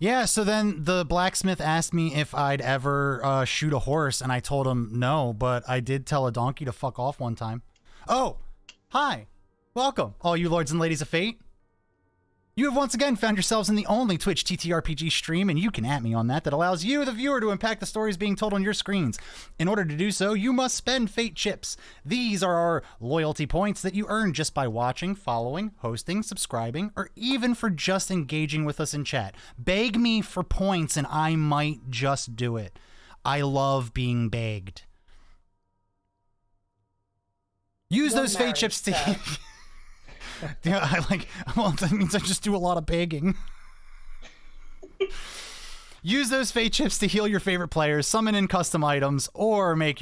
Yeah, so then the blacksmith asked me if I'd ever shoot a horse, and I told him no, but I did tell a donkey to fuck off one time. Oh, hi. Welcome, all you lords and ladies of fate. You have once again found yourselves in the only Twitch TTRPG stream, and you can at me on that allows you, the viewer, to impact the stories being told on your screens. In order to do so, you must spend fate chips. These are our loyalty points that you earn just by watching, following, hosting, subscribing, or even for just engaging with us in chat. Beg me for points and I might just do it. I love being begged. Use those fate chips to... Yeah, well, that means I just do a lot of begging. Use those fate chips to heal your favorite players, summon in custom items, or make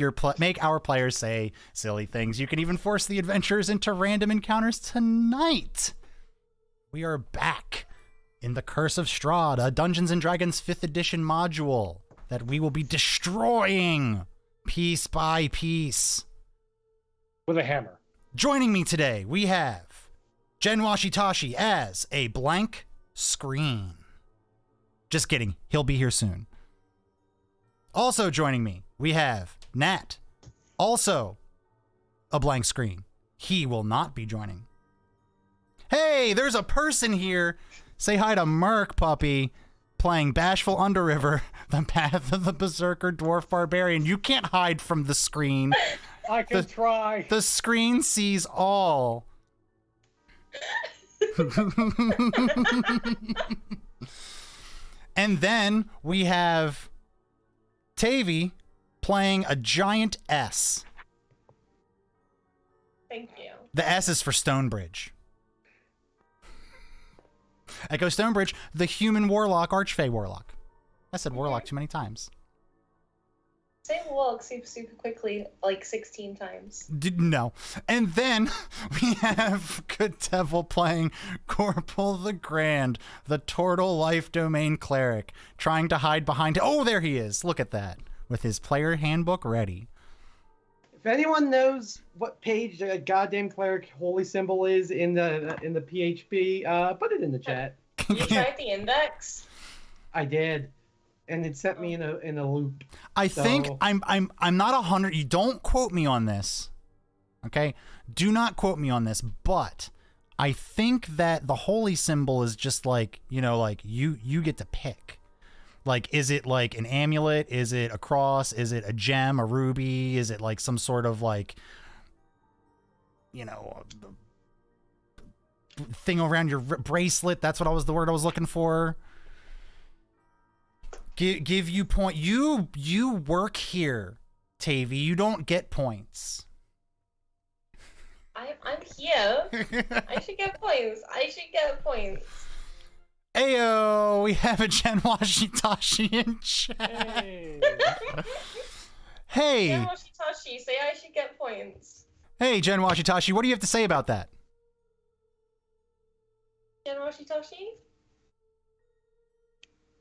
our players say silly things. You can even force the adventurers into random encounters tonight. We are back in the Curse of Strahd, a Dungeons & Dragons 5th edition module that we will be destroying piece by piece. With a hammer. Joining me today, we have Gen Washitashi as a blank screen. Just kidding. He'll be here soon. Also joining me, we have Nat. Also a blank screen. He will not be joining. Hey, there's a person here. Say hi to Merc Puppy playing Bashful Underriver, the Path of the Berserker Dwarf Barbarian. You can't hide from the screen. I can try. The screen sees all. And then we have Tavy playing a giant S. Thank you. The S is for Stonebridge. Echo Stonebridge, the human warlock, Archfey warlock. I said warlock too many times. Say walk super quickly, like 16 times. No. And then we have Good Devil playing Corporal the Grand, the Turtle Life Domain Cleric, trying to hide behind... Oh, there he is. Look at that. With his player handbook ready. If anyone knows what page the goddamn cleric holy symbol is in the PHP, put it in the chat. You tried the index? I did. And it set me in a loop. I think I'm not 100. You don't quote me on this, okay? Do not quote me on this. But I think that the holy symbol is just like, you know, like you get to pick. Like, is it like an amulet? Is it a cross? Is it a gem, a ruby? Is it like some sort of like, you know, thing around your bracelet? That's what the word I was looking for. Give you point. You work here, Tavy. You don't get points. I'm here. I should get points. Ayo, we have a Gen Washitashi in chat. Hey. Gen Washitashi, say I should get points. Hey, Gen Washitashi, what do you have to say about that? Gen Washitashi?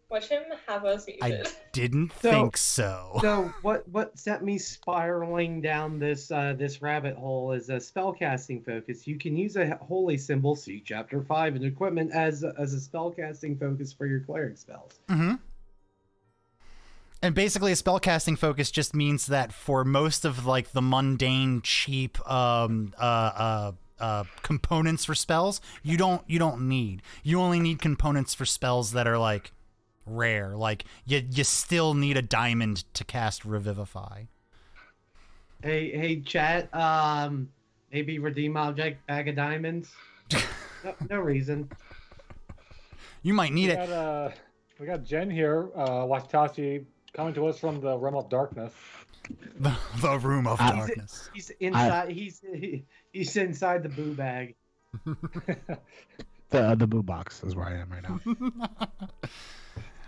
Watch him have us muted. I didn't think so. So what sent me spiraling down this rabbit hole is a spellcasting focus. You can use a holy symbol, see Chapter 5 in equipment, as a spellcasting focus for your cleric spells. Mm-hmm. And basically a spellcasting focus just means that for most of like the mundane, cheap components for spells, you don't need. You only need components for spells that are like rare. Like you still need a diamond to cast Revivify. Hey chat, maybe redeem object, bag of diamonds. No reason. You might need it. We got Jen here, Washitashi, coming to us from the realm of darkness. The room of darkness. He's inside. He's inside the boo bag. The boo box is where I am right now.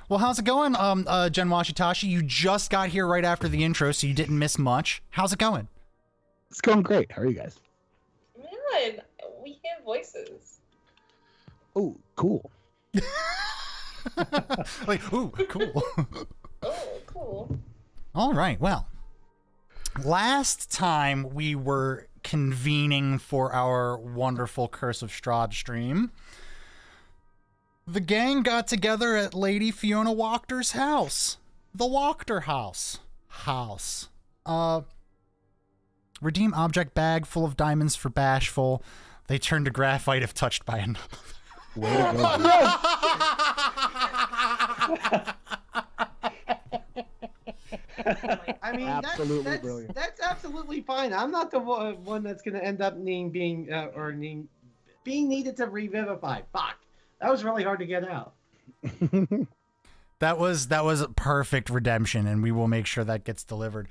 Well, how's it going, Gen Washitashi? You just got here right after the intro, so you didn't miss much. How's it going? It's going great. How are you guys? Good. We hear voices. Oh, cool. Like, ooh, cool. Oh, cool. All right, well, last time we were convening for our wonderful Curse of Strahd stream, The gang got together at Lady Fiona Wachter's house. The Wachter house. Redeem object bag full of diamonds for Bashful. They turn to graphite if touched by another. Way to go. I mean, Absolutely brilliant. That's absolutely fine. I'm not the one that's going to end up being needed to revivify. Fuck, that was really hard to get out. That was a perfect redemption, and we will make sure that gets delivered.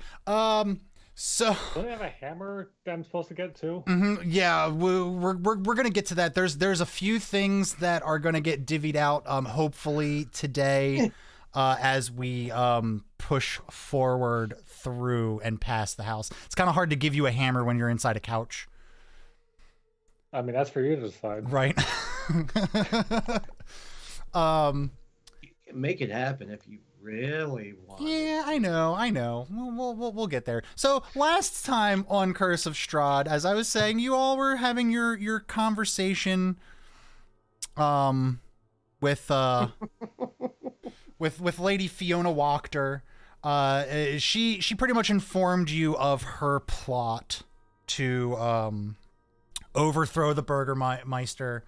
So Don't they have a hammer that I'm supposed to get too? yeah, we're gonna get to that. There's a few things that are gonna get divvied out, hopefully today, as we push forward through and past the house. It's kind of hard to give you a hammer when you're inside a couch, I mean, that's for you to decide. right? You can make it happen if you really want. Yeah, I know. We'll get there. So last time on Curse of Strahd, as I was saying, you all were having your conversation, with Lady Fiona Wachter. She pretty much informed you of her plot to overthrow the Burgermeister.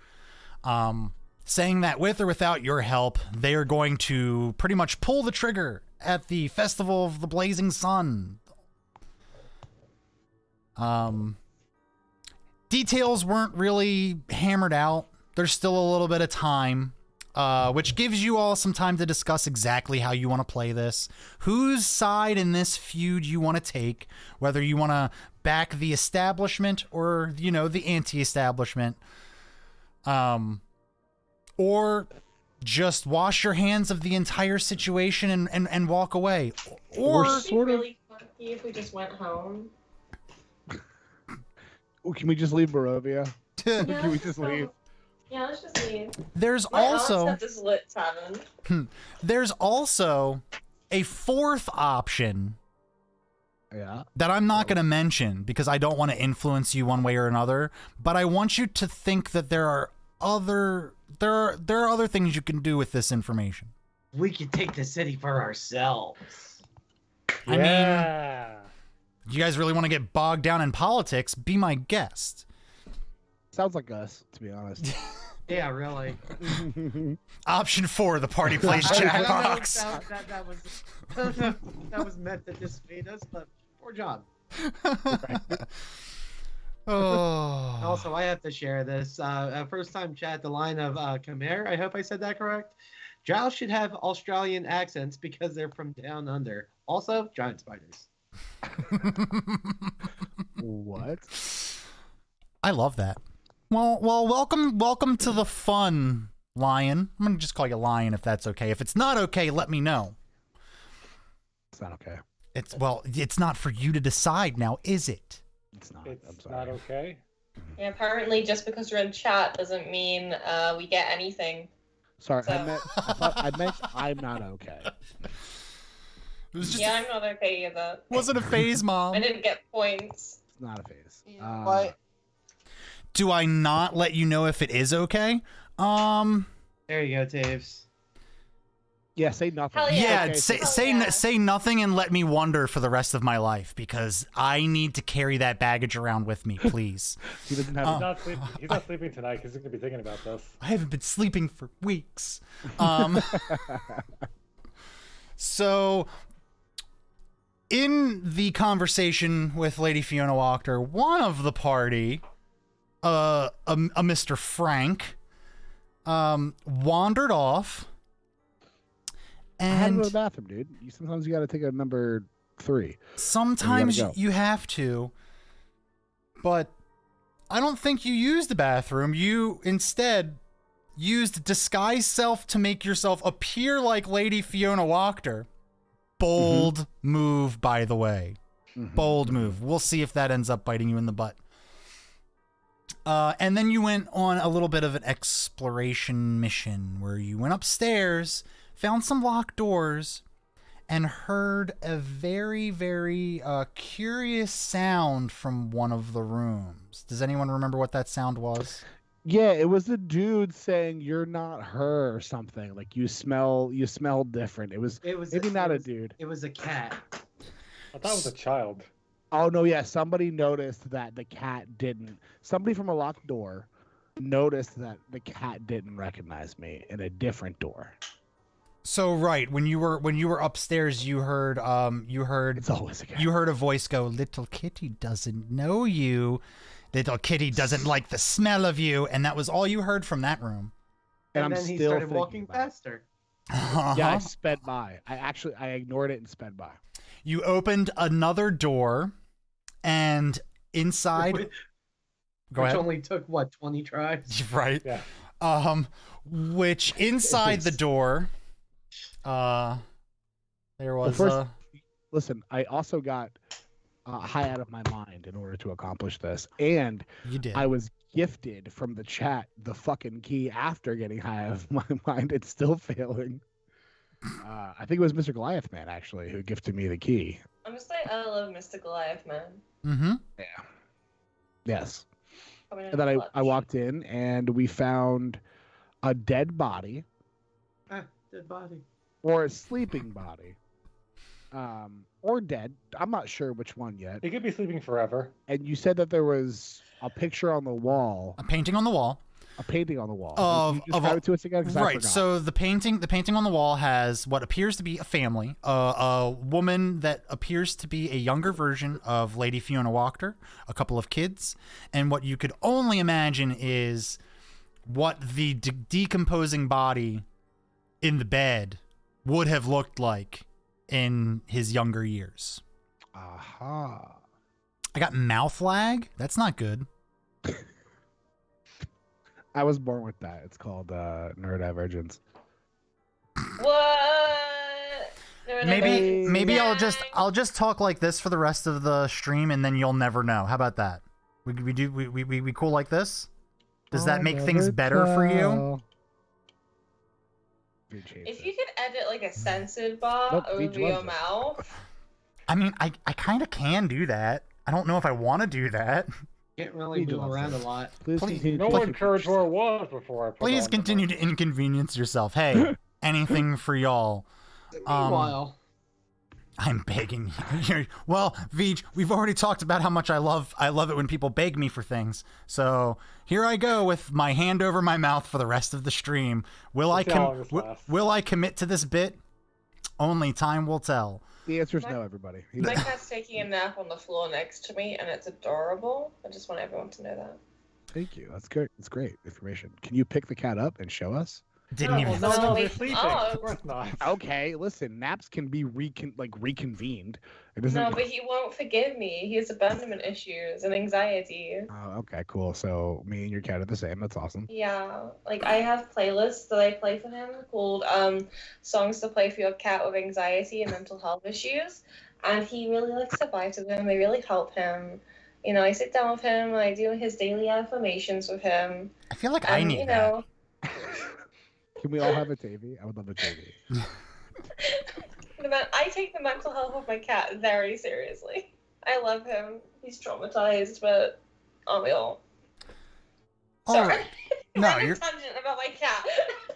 Saying that with or without your help, they are going to pretty much pull the trigger at the Festival of the Blazing Sun. Details weren't really hammered out. There's still a little bit of time, which gives you all some time to discuss exactly how you want to play this, whose side in this feud you want to take, whether you want to back the establishment or, the anti-establishment. Or just wash your hands of the entire situation and walk away. Or Would it be really funky if we just went home? Oh, can we just leave Barovia? Yeah, Can we just leave? Yeah, let's just leave. there's My also aunt's at this lit tavern. there's also a fourth option Yeah. that I'm not going to mention because I don't want to influence you one way or another, but I want you to think that there are other things you can do with this information. We could take the city for ourselves. I mean, Yeah. you guys really want to get bogged down in politics? Be my guest. Sounds like us, to be honest. Yeah, really. Option 4, the party plays Jackbox. That was meant to dissuade us, but poor job. Oh. Also, I have to share this. First time chat the line of Khmer. I hope I said that correct. Drows should have Australian accents because they're from down under. Also, giant spiders. What? I love that. Well, welcome to the fun, Lion. I'm gonna just call you Lion if that's okay. If it's not okay, let me know. It's not okay. It's not for you to decide now, is it? It's not. It's I'm sorry. not okay. Yeah, apparently just because you're in chat doesn't mean we get anything. Sorry, So- I meant I'm not okay. It was just Yeah, I'm not okay either. wasn't a phase, Mom. I didn't get points. It's not a phase. What? Do I not let you know if it is okay? There you go, Taves. Yeah, say nothing. Hell yeah. Yeah, Okay, say nothing and let me wonder for the rest of my life because I need to carry that baggage around with me, please. he doesn't have. He's not sleeping tonight because he's gonna be thinking about this. I haven't been sleeping for weeks. So, in the conversation with Lady Fiona Wachter, one of the party, a Mr. Phryank, wandered off. I had to And go to the bathroom, dude. Sometimes you got to take a number 3. sometimes You gotta go. you have to, but I don't think you used the bathroom. You instead used disguise self to make yourself appear like Lady Fiona Wachter. Bold move, by the way. Bold move. We'll see if that ends up biting you in the butt. And then you went on a little bit of an exploration mission where you went upstairs, found some locked doors, and heard a very, very curious sound from one of the rooms. Does anyone remember what that sound was? Yeah, it was a dude saying you're not her or something. Like you smell different. It was maybe not a dude. It was a cat. I thought it was a child. Oh no, yeah, somebody noticed that the cat didn't. Somebody from a locked door noticed that the cat didn't recognize me in a different door. So right, when you were upstairs, you heard It's always a cat. you heard a voice go, "Little kitty doesn't know you. Little kitty doesn't like the smell of you," and that was all you heard from that room. And I'm then he still started thinking walking about it. faster. Yeah, I sped by. I ignored it and sped by. You opened another door, and inside. Which Go ahead. only took what 20 tries. Right. Yeah. Which inside the door, there was first- Listen, I also got high out of my mind in order to accomplish this, and you did. I was gifted from the chat the fucking key after getting high out of my mind. It's still failing. I think it was Mr. Goliath Man actually who gifted me the key. I'm just like, I love Mr. Goliath, man. Mm-hmm. Yeah. Yes. Coming in And then clutch. I walked in and we found a dead body Dead body. or a sleeping body. Or dead. I'm not sure which one yet. He could be sleeping forever. And you said that there was a picture on the wall, A painting on the wall. a painting on the wall. Of- Can you describe it to us again? 'Cause I Right. forgot. So the painting on the wall has what appears to be a family, a woman that appears to be a younger version of Lady Fiona Wachter, a couple of kids, and what you could only imagine is what the decomposing body in the bed would have looked like in his younger years. Aha. I got mouth lag. That's not good. I was born with that. It's called neurodivergence. What? Maybe I'll Dang. just talk like this for the rest of the stream, and then you'll never know. How about that? We cool like this? Does that make things better for you? If you could edit like a censored bar Nope, over Beach your loves it. mouth, I mean, I kind of can do that. I don't know if I want to do that. Can't really He move loves around it. a lot. Please Please- continue. No to- one encouraged where it was before I put Please on the continue mic. to inconvenience yourself. Hey, anything for y'all. Meanwhile, I'm begging you. Well, Vij, we've already talked about how much I love it when people beg me for things. So here I go with my hand over my mouth for the rest of the stream. Will Let's see how long this lasts. will I commit to this bit? Only time will tell. The answer is no, everybody. my cat's taking a nap on the floor next to me, and it's adorable. I just want everyone to know that. Thank you. That's good. That's great information. Can you pick the cat up and show us? Didn't even. No, they're wake sleeping. up. Of course not. Okay, listen. Naps can be reconvened. It doesn't. No, but he won't forgive me. He has abandonment issues and anxiety. Oh, okay, cool. So me and your cat are the same. That's awesome. Yeah, like I have playlists that I play for him called songs to play for your cat with anxiety and mental health issues, and he really likes to vibe to them. They really help him. You know, I sit down with him and I do his daily affirmations with him. I feel like I And, need you that. know, Can we all have a TV? I would love a TV. I take the mental health of my cat very seriously. I love him. He's traumatized, but aren't we all? Oh, Sorry. no, Random you're tangent about my cat.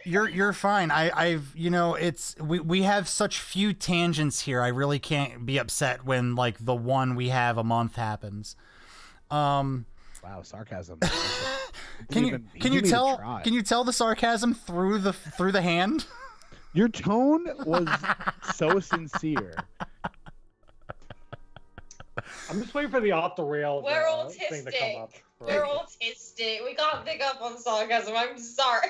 you're fine. I've it's we have such few tangents here. I really can't be upset when like the one we have a month happens. Wow, sarcasm. Can you tell the sarcasm through the hand? Your tone was so sincere. I'm just waiting for the off the rails We're thing to come autistic. up. We're autistic. We can't pick up on sarcasm. I'm sorry.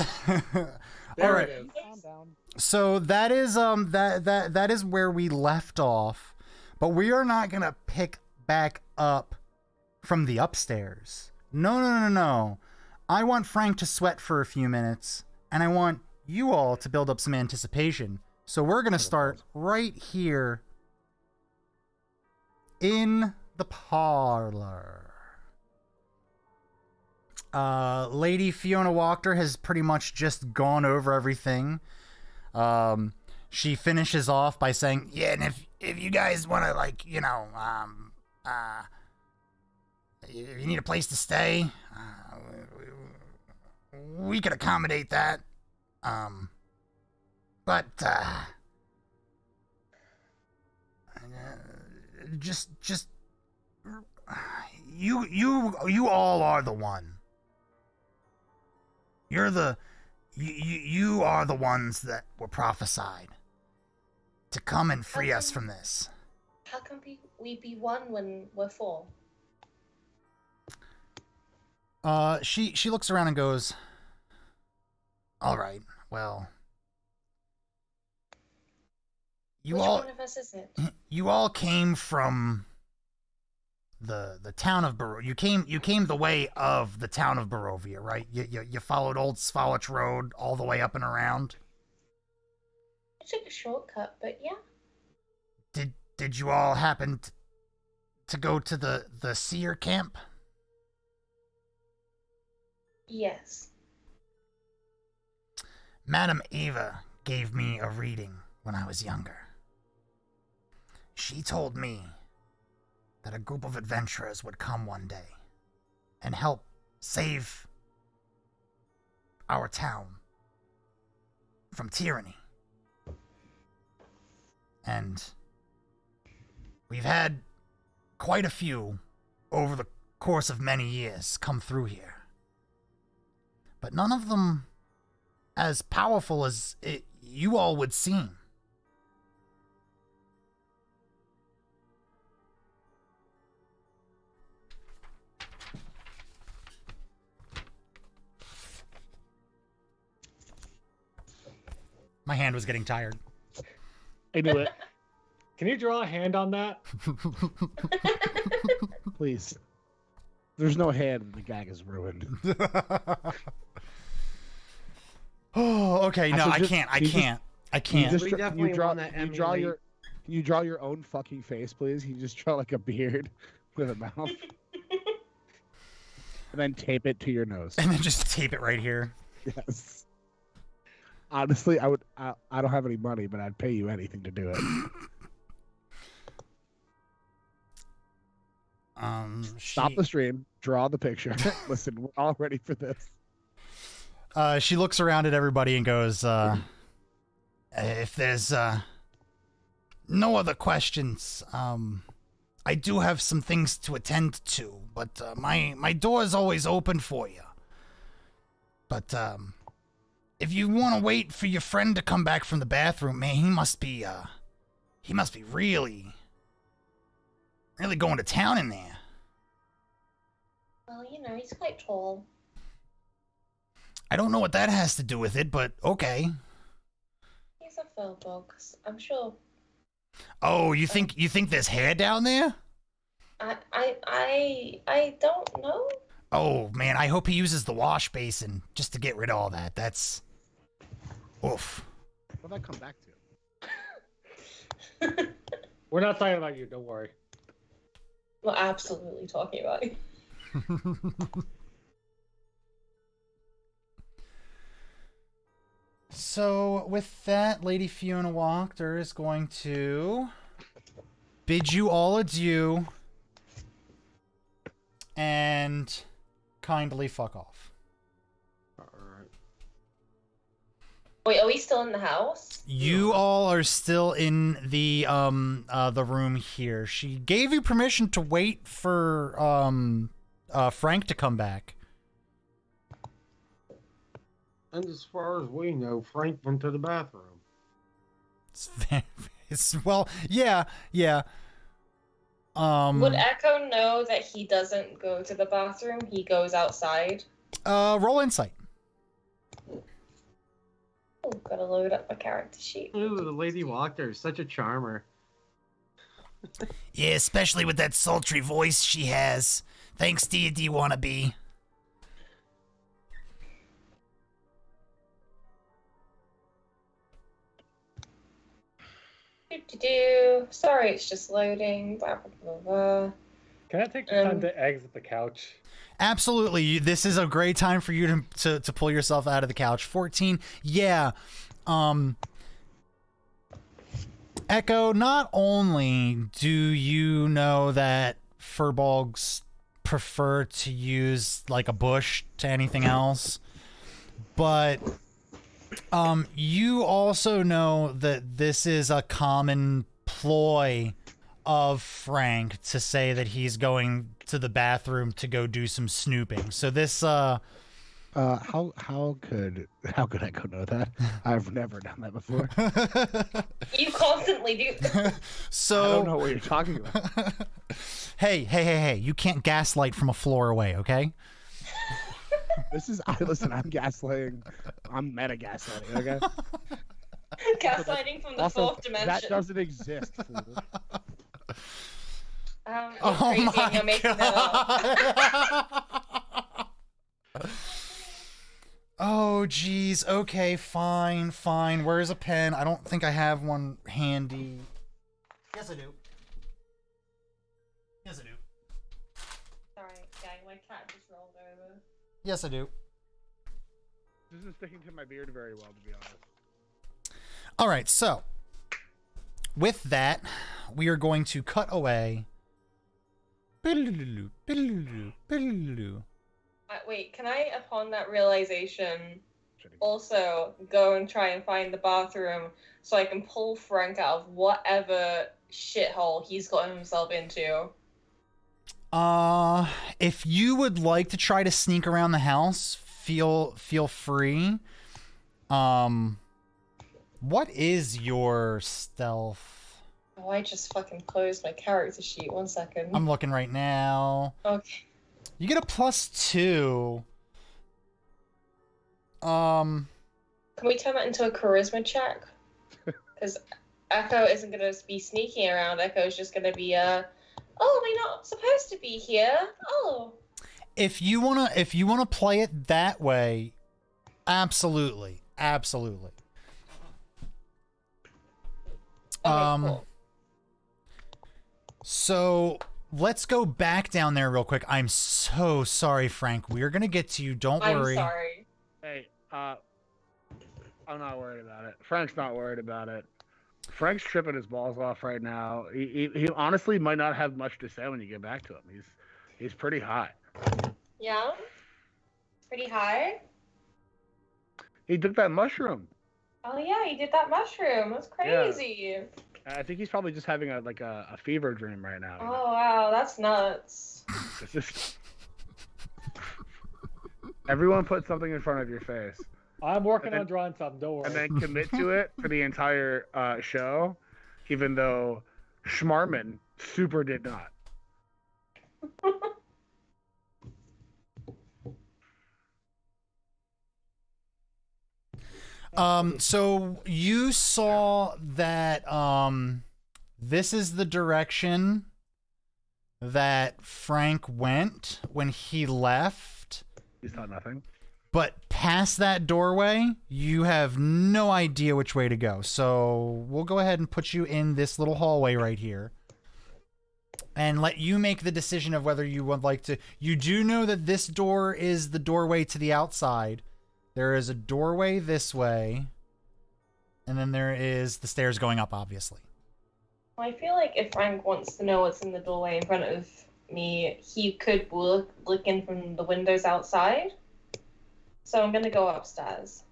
There All right. it is. Calm down. So that is that is where we left off, but we are not gonna pick back up from the upstairs. No. I want Frank to sweat for a few minutes, and I want you all to build up some anticipation. So we're gonna start right here in the parlor. Lady Fiona Wachter has pretty much just gone over everything. She finishes off by saying, "Yeah, and if you guys want to, like, you need a place to stay, we could accommodate that. But just you all are the one. You are the ones that were prophesied to come and free us from this. How can we be one when we're four? She looks around and goes, all right, well, Which one of us is it? You all came from the town of You came the way of the town of Barovia, right? You followed Old Svalich Road all the way up and around. I took a shortcut, but yeah. Did you all happen to go to the seer camp? Yes. Madam Ava gave me a reading when I was younger. She told me that a group of adventurers would come one day and help save our town from tyranny. And we've had quite a few over the course of many years come through here. But none of them as powerful as you all would seem. My hand was getting tired. I knew it. Can you draw a hand on that? Please. There's no hand. The gag is ruined. Oh, okay. No, I can't. I can't. We definitely want to emulate. Can you draw your own fucking face, please? Can you just draw like a beard with a mouth? And then tape it to your nose. And then just tape it right here. Yes. Honestly, I don't have any money, but I'd pay you anything to do it. Stop the stream. Draw the picture. Listen, we're all ready for this. She looks around at everybody and goes, if there's no other questions, I do have some things to attend to, but my door is always open for you. But if you want to wait for your friend to come back from the bathroom, man, he must be really going to town in there. Well, you know, he's quite tall. I don't know what that has to do with it, but okay. He's a fur bug, I'm sure. Oh, you think there's hair down there? I don't know. Oh man, I hope he uses the wash basin just to get rid of all that. That's oof. What did I come back to? We're not talking about you, don't worry. We're absolutely talking about you. So with that, Lady Fiona Wachter is going to bid you all adieu and kindly fuck off. Alright. Wait, are we still in the house? You all are still in the room here. She gave you permission to wait for Phryank to come back. And as far as we know, Phryank went to the bathroom. Well, yeah. Would Echo know that he doesn't go to the bathroom? He goes outside? Roll insight. Oh, gotta load up my character sheet. Ooh, the Lady Wachter is such a charmer. Yeah, especially with that sultry voice she has. Thanks, D&D wannabe. Sorry, it's just loading. Blah, blah, blah, blah. Can I take the time to exit the couch? Absolutely. This is a great time for you to pull yourself out of the couch. 14. Yeah. Echo, not only do you know that Furbolg's prefer to use like a bush to anything else. But you also know that this is a common ploy of Phryank to say that he's going to the bathroom to go do some snooping. So this how could I go know that? I've never done that before. You constantly do. So I don't know what you're talking about. Hey, you can't gaslight from a floor away, okay? Listen, I'm gaslighting. I'm meta gaslighting, okay? Gaslighting from the Also, fourth dimension. that doesn't exist, fool. You're Oh crazy my and you're making that up. Oh, geez. Okay, fine. Where's a pen? I don't think I have one handy. Yes, I do. Sorry, gang, my cat just rolled over. Yes, I do. This isn't sticking to my beard very well, to be honest. All right, so with that, we are going to cut away. Wait, can I, upon that realization, also go and try and find the bathroom so I can pull Phryank out of whatever shithole he's gotten himself into? If you would like to try to sneak around the house, feel free. What is your stealth? Oh, I just fucking closed my character sheet. 1 second. I'm looking right now. Okay. You get a +2. Can we turn that into a charisma check? Because Echo isn't going to be sneaking around. Echo's just going to be, oh, we're not supposed to be here. Oh. If you wanna play it that way, absolutely. Okay, cool. So let's go back down there real quick. I'm so sorry, Phryank. We're gonna get to you. Don't worry. I'm sorry. Hey, I'm not worried about it. Frank's not worried about it. Frank's tripping his balls off right now. He honestly might not have much to say when you get back to him. He's pretty hot. Yeah? Pretty high? He took that mushroom. Oh, yeah, he did that mushroom. That's crazy. Yeah. I think he's probably just having a fever dream right now. Oh, wow, that's nuts. It's just... Everyone put something in front of your face. I'm working on drawing something, don't worry. And then commit to it for the entire show, even though Schmarman super did not. So you saw that this is the direction that Phryank went when he left. He saw nothing. But past that doorway, you have no idea which way to go. So we'll go ahead and put you in this little hallway right here. And let you make the decision of whether you would like to. You do know that this door is the doorway to the outside. There is a doorway this way. And then there is the stairs going up, obviously. I feel like if Phryank wants to know what's in the doorway in front of me, he could look in from the windows outside. So I'm going to go upstairs.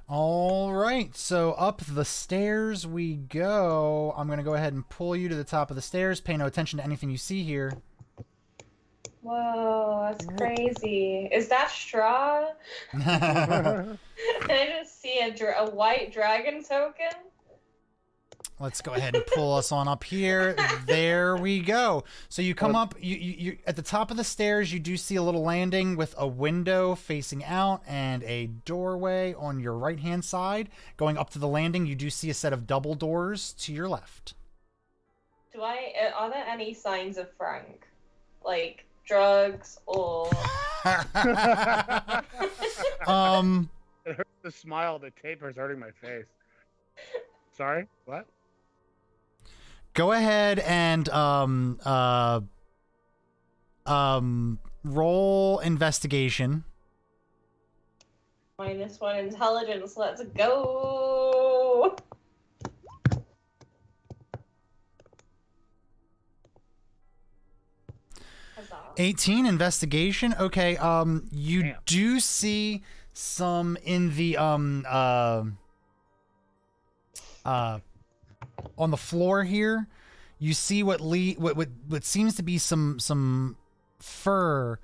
All right, so up the stairs we go. I'm going to go ahead and pull you to the top of the stairs. Pay no attention to anything you see here. Whoa, that's crazy. Is that Strahd? I just see a white dragon token. Let's go ahead and pull us on up here. There we go. So you come up, you at the top of the stairs, you do see a little landing with a window facing out and a doorway on your right-hand side. Going up to the landing, you do see a set of double doors to your left. Are there any signs of Phryank? Like drugs or... It hurts to smile. The tape is hurting my face. Sorry? What? Go ahead and roll investigation. -1 intelligence. Let's go. 18 investigation. Okay. You Damn. do see some in the on the floor here. You see what seems to be some fur,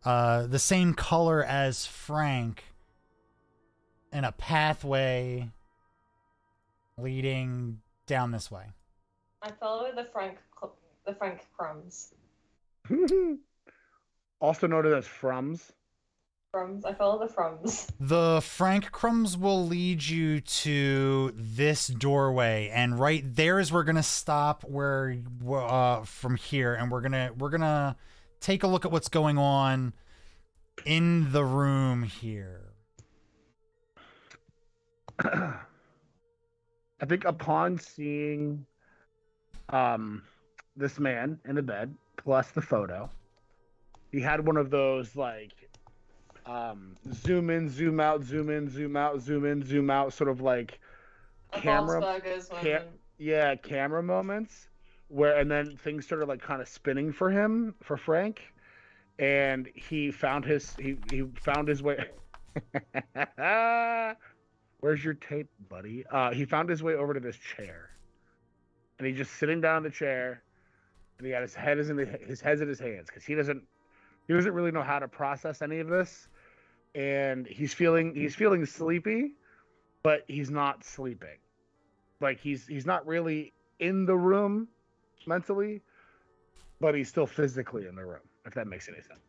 the same color as Phryank, and a pathway leading down this way. I follow the Phryank crumbs. Also noted as frums. Crumbs. I follow the crumbs. The Phryank crumbs will lead you to this doorway, and right there is we're gonna stop where from here, and we're gonna take a look at what's going on in the room here. I think upon seeing this man in the bed plus the photo, he had one of those like zoom in, zoom out, zoom in, zoom out, zoom in, zoom out, sort of like camera camera moments where, and then things started like kind of spinning for Phryank, and he found his way. Where's your tape, buddy? He found his way over to this chair, and he's just sitting down in the chair, and he got his head's in his hands because he doesn't really know how to process any of this, and he's feeling sleepy, but he's not sleeping. Like he's not really in the room mentally, but he's still physically in the room, if that makes any sense.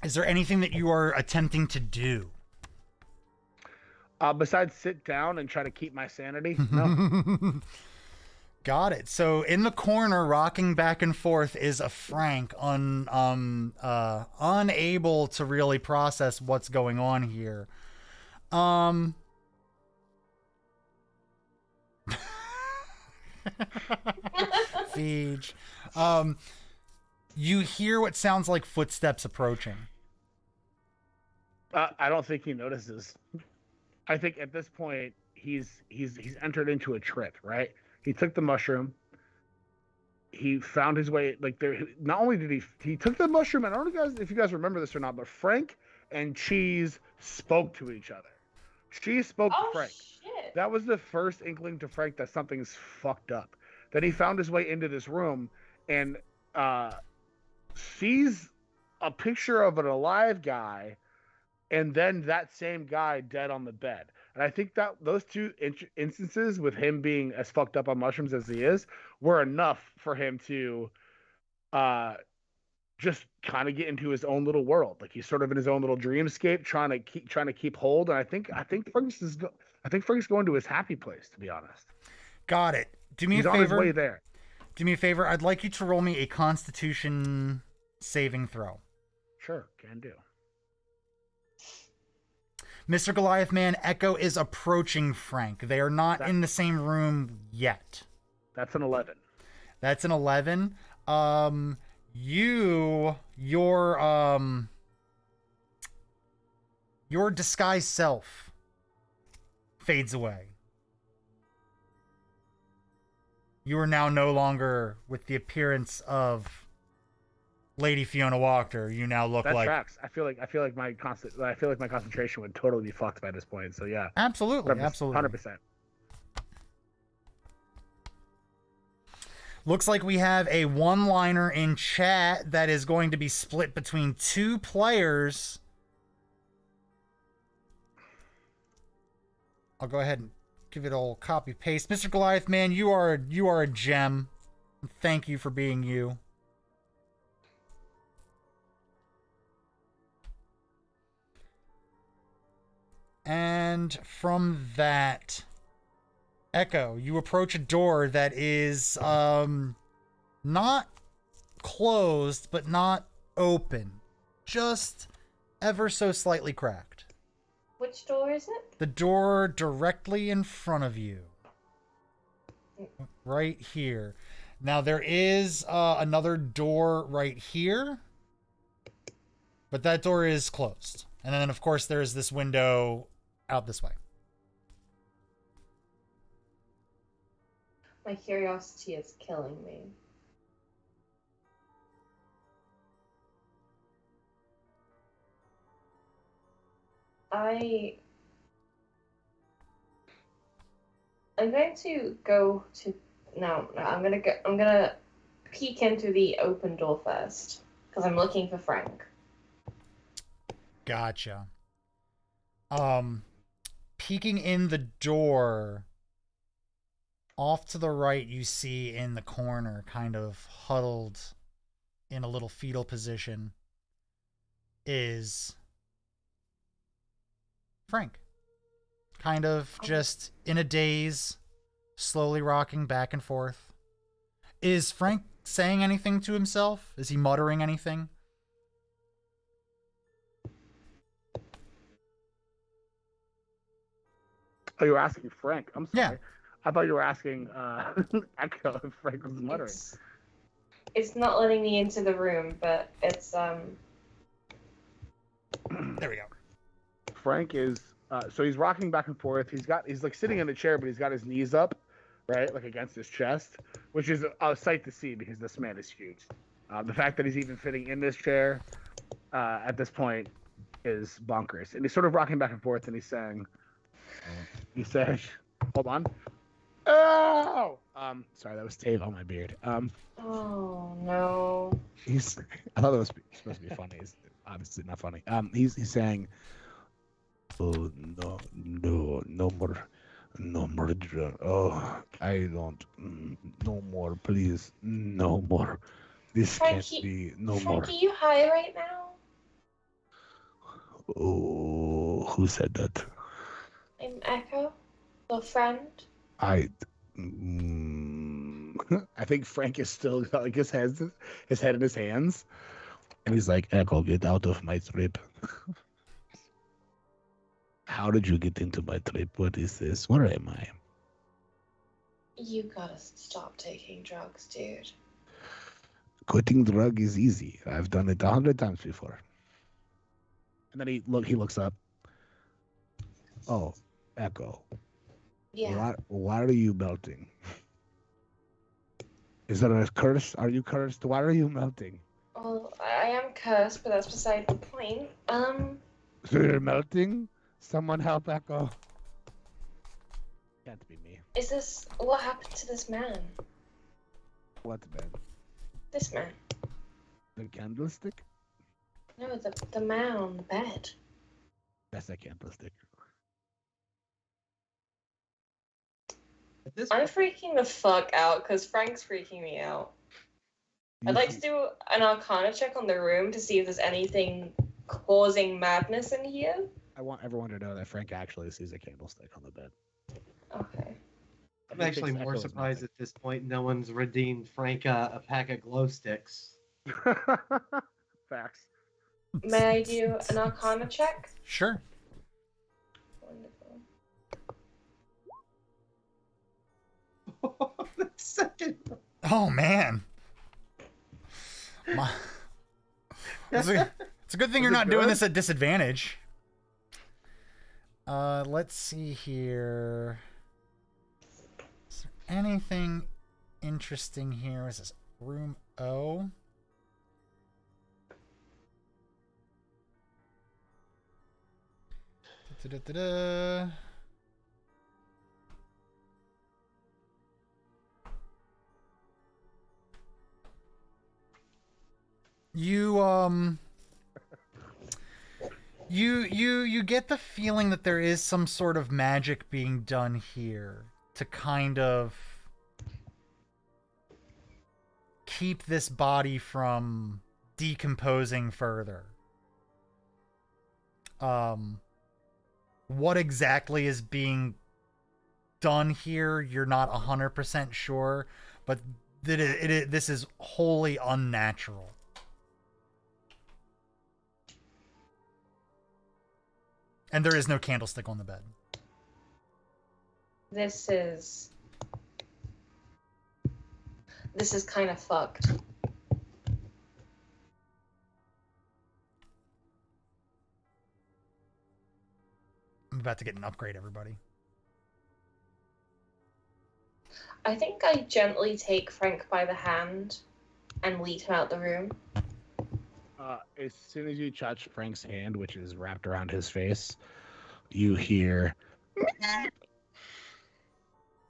Is there anything that you are attempting to do? Besides sit down and try to keep my sanity? No. Got it. So in the corner, rocking back and forth, is a Phryank, unable to really process what's going on here. Feej. You hear what sounds like footsteps approaching. I don't think he notices. I think at this point he's entered into a trip, right? He took the mushroom. He found his way like there. Not only did he took the mushroom, and I don't know if you guys remember this or not, but Phryank and Cheese spoke to each other. Cheese spoke to Phryank. Shit. That was the first inkling to Phryank that something's fucked up. Then he found his way into this room and sees a picture of an alive guy, and then that same guy dead on the bed. And I think that those two instances, with him being as fucked up on mushrooms as he is, were enough for him to just kind of get into his own little world. Like he's sort of in his own little dreamscape, trying to keep hold. And I think Frank's going to his happy place, to be honest. Got it. Do me He's a favor. on his way there. Do me a favor. I'd like you to roll me a Constitution saving throw. Sure, can do. Mr. Goliath Man, Echo is approaching Phryank. They are not in the same room yet. That's an 11. That's an 11. Your disguised self fades away. You are now no longer with the appearance of Lady Fiona Walker. You now look that like tracks. I feel like my concentration would totally be fucked by this point. So yeah, absolutely, 100%. Looks like we have a one-liner in chat that is going to be split between two players. I'll go ahead and give it all copy paste. Mr. Goliath Man, you are a gem. Thank you for being you. And from that, Echo, you approach a door that is not closed, but not open. Just ever so slightly cracked. Which door is it? The door directly in front of you. Right here. Now there is another door right here. But that door is closed. And then, of course, there's this window out this way. My curiosity is killing me. I'm going to go to no. I'm gonna peek into the open door first because I'm looking for Frank. Gotcha. Peeking in the door, off to the right, you see in the corner, kind of huddled in a little fetal position, is Frank. Kind of just in a daze, slowly rocking back and forth. Is Frank saying anything to himself? Is he muttering anything? Oh, you were asking Frank. I'm sorry. Yeah. I thought you were asking Echo if Frank was muttering. It's not letting me into the room, but it's There we go. Frank is so he's rocking back and forth. He's like sitting in a chair, but he's got his knees up, right, like against his chest, which is a sight to see because this man is huge. The fact that he's even fitting in this chair at this point is bonkers. And he's sort of rocking back and forth, and he's saying, he says, "Hold on." Oh, sorry, that was Tave on my beard. oh no. I thought it was supposed to be funny. It's obviously not funny. He's saying, "Oh no more. Oh, I don't. No more, please. No more. This Frank, can't be. No Frank, more." are you high right now? Oh, who said that? I'm Echo, your friend. I think Frank is still like his head in his hands, and he's like, "Echo, get out of my trip." How did you get into my trip? What is this? Where am I? You gotta stop taking drugs, dude. Quitting drug is easy. I've done it 100 times before. And then he looks up. Oh, Echo. Yeah. Why are you melting? Is that a curse? Are you cursed? Why are you melting? Well, I am cursed, but that's beside the point. So you're melting? Someone help Echo. Can't be me. Is this what happened to this man? What man? This man? The candlestick? No, the man on the bed. That's a candlestick. I'm freaking the fuck out because Frank's freaking me out. I'd like to do an Arcana check on the room to see if there's anything causing madness in here. I want everyone to know that Frank actually sees a candlestick on the bed. Okay. I'm actually more surprised at this point no one's redeemed Frank a pack of glow sticks. Facts. May I do an Arcana check? Sure. Wonderful. The second. Oh man. It's a good thing you're not doing this at disadvantage. Let's see here. Is there anything interesting here? Is this room O? Da-da-da-da. You get the feeling that there is some sort of magic being done here to kind of keep this body from decomposing further. What exactly is being done here, you're not 100% sure, but this is wholly unnatural. And there is no candlestick on the bed. This is kind of fucked. I'm about to get an upgrade, everybody. I think I gently take Frank by the hand and lead him out the room. As soon as you touch Frank's hand, which is wrapped around his face, you hear.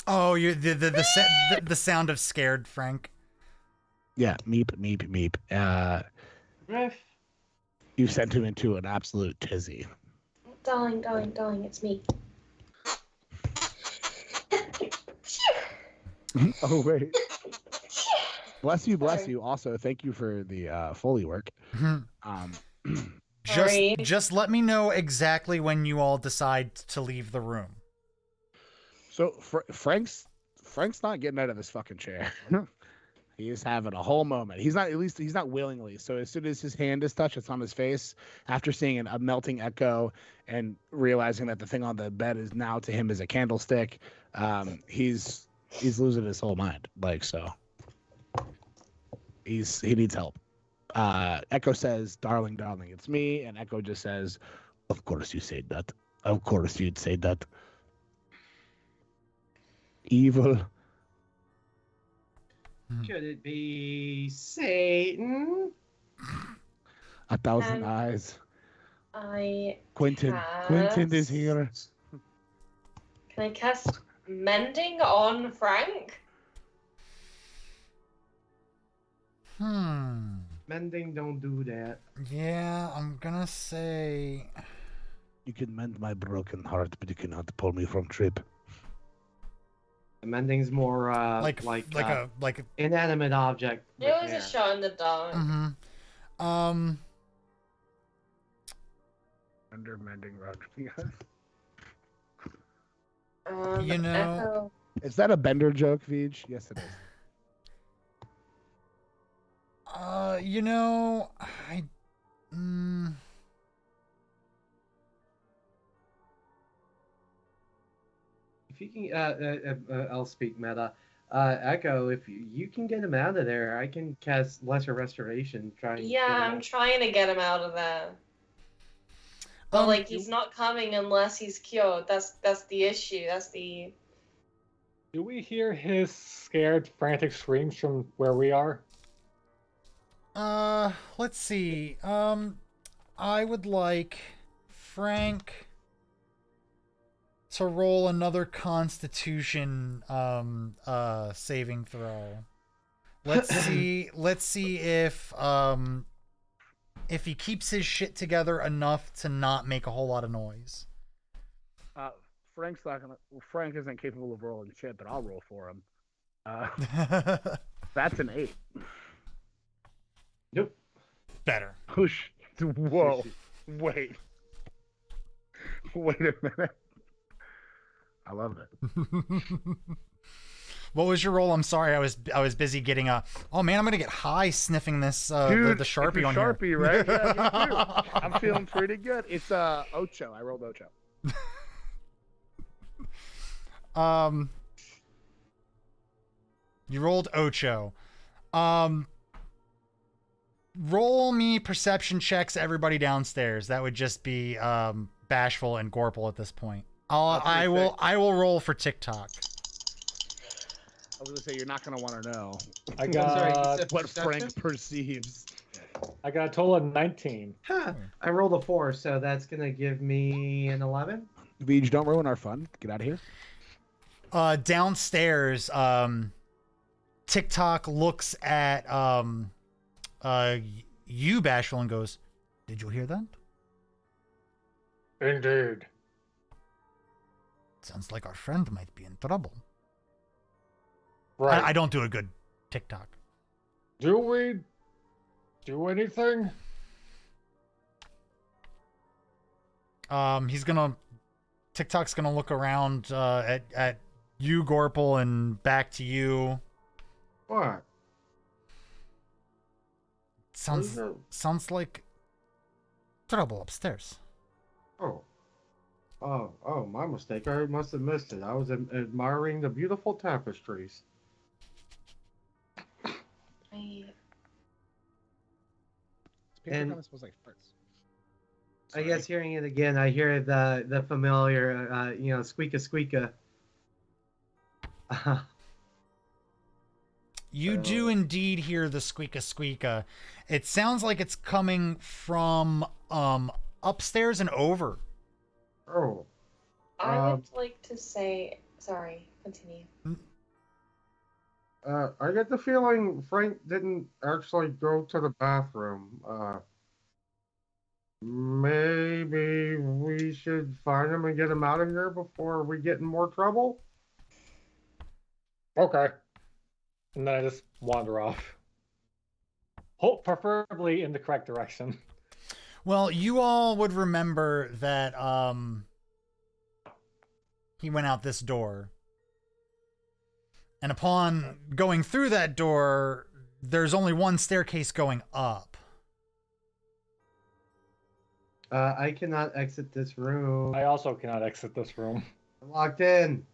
Oh, you the sound of scared Frank. Yeah, meep, meep, meep. Riff. You sent him into an absolute tizzy. Darling, it's me. Oh, wait. Bless you. Sorry. Also, thank you for the Foley work. Sorry. Just let me know exactly when you all decide to leave the room. So Frank's not getting out of this fucking chair. He is having a whole moment. He's not willingly. So as soon as his hand is touched, it's on his face. After seeing a melting Echo and realizing that the thing on the bed is now to him as a candlestick, he's losing his whole mind. Like, so he needs help. Echo says, darling, it's me. And Echo just says, of course you said that. Of course you'd say that. Evil. Could it be Satan? 1,000 eyes. Quentin is here. Can I cast Mending on Frank? Mending don't do that. Yeah, I'm gonna say. You can mend my broken heart, but you cannot pull me from trip. Mending's more like a inanimate object. It was a shot in the dark. Under mending Roger. You know, Echo. Is that a Bender joke, Veej? Yes, it is. you know, If you can, I'll speak meta. Echo, if you can get him out of there, I can cast Lesser Restoration. I'm trying to get him out of there. But he's not coming unless he's cured. That's the issue. That's the. Do we hear his scared, frantic screams from where we are? let's see. I would like Frank to roll another Constitution saving throw. Let's see if he keeps his shit together enough to not make a whole lot of noise. Frank isn't capable of rolling shit, but I'll roll for him. That's an 8. Nope. Better. Whoa. Wait a minute. I love it. What was your roll? I'm sorry, I was busy getting a. Oh man, I'm gonna get high sniffing this the Sharpie on Sharpie, here. right? Yeah, me too. I'm feeling pretty good. It's Ocho. I rolled Ocho. You rolled Ocho. Roll me perception checks, everybody downstairs. That would just be Bashful and Gorple at this point. I will roll for TikTok. I was gonna say you're not gonna want to know. I got what perception? Frank perceives. I got a total of 19. Huh. I rolled a 4, so that's gonna give me an 11. Veej, don't ruin our fun. Get out of here. Downstairs, TikTok looks at you, Bashful, and goes, "Did you hear that? Indeed. Sounds like our friend might be in trouble." Right. I don't do a good TikTok. Do we do anything? TikTok's gonna look around at you, Gorple, and back to you. What? Sounds like trouble upstairs. Oh, my mistake. I must have missed it. I was admiring the beautiful tapestries. And I guess hearing it again, I hear the familiar, squeaka squeaka. You do indeed hear the squeaka squeaka. It sounds like it's coming from upstairs and over. Oh. I would like to say, sorry, continue. I get the feeling Frank didn't actually go to the bathroom. Maybe we should find him and get him out of here before we get in more trouble? Okay. And then I just wander off. Preferably in the correct direction. Well, you all would remember that he went out this door. And upon going through that door, there's only one staircase going up. I cannot exit this room. I also cannot exit this room. I'm locked in.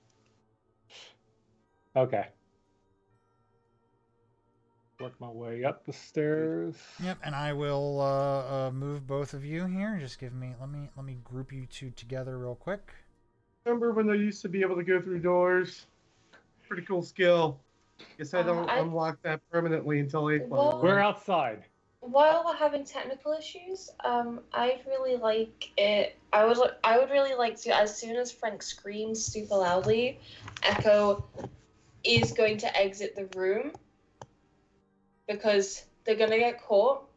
Okay. Work my way up the stairs. Yep, and I will move both of you here. Just give me let me group you two together real quick. Remember when they used to be able to go through doors? Pretty cool skill. Guess I don't I- unlock that permanently until April. Well- We're outside. While we're having technical issues, I'd really like it. I would really like to, as soon as Frank screams super loudly, Echo is going to exit the room because they're gonna get caught,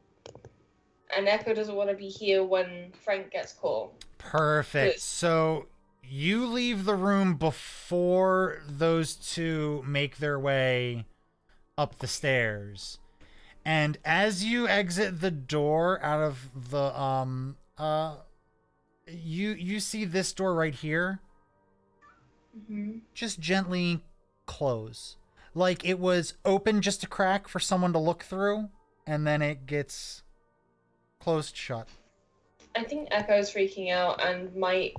and Echo doesn't want to be here when Frank gets caught. Perfect. Good. So you leave the room before those two make their way up the stairs. And as you exit the door out of the you see this door right here Mm-hmm. just gently close. Like it was open just a crack for someone to look through, and then it gets closed shut. I think Echo's freaking out and might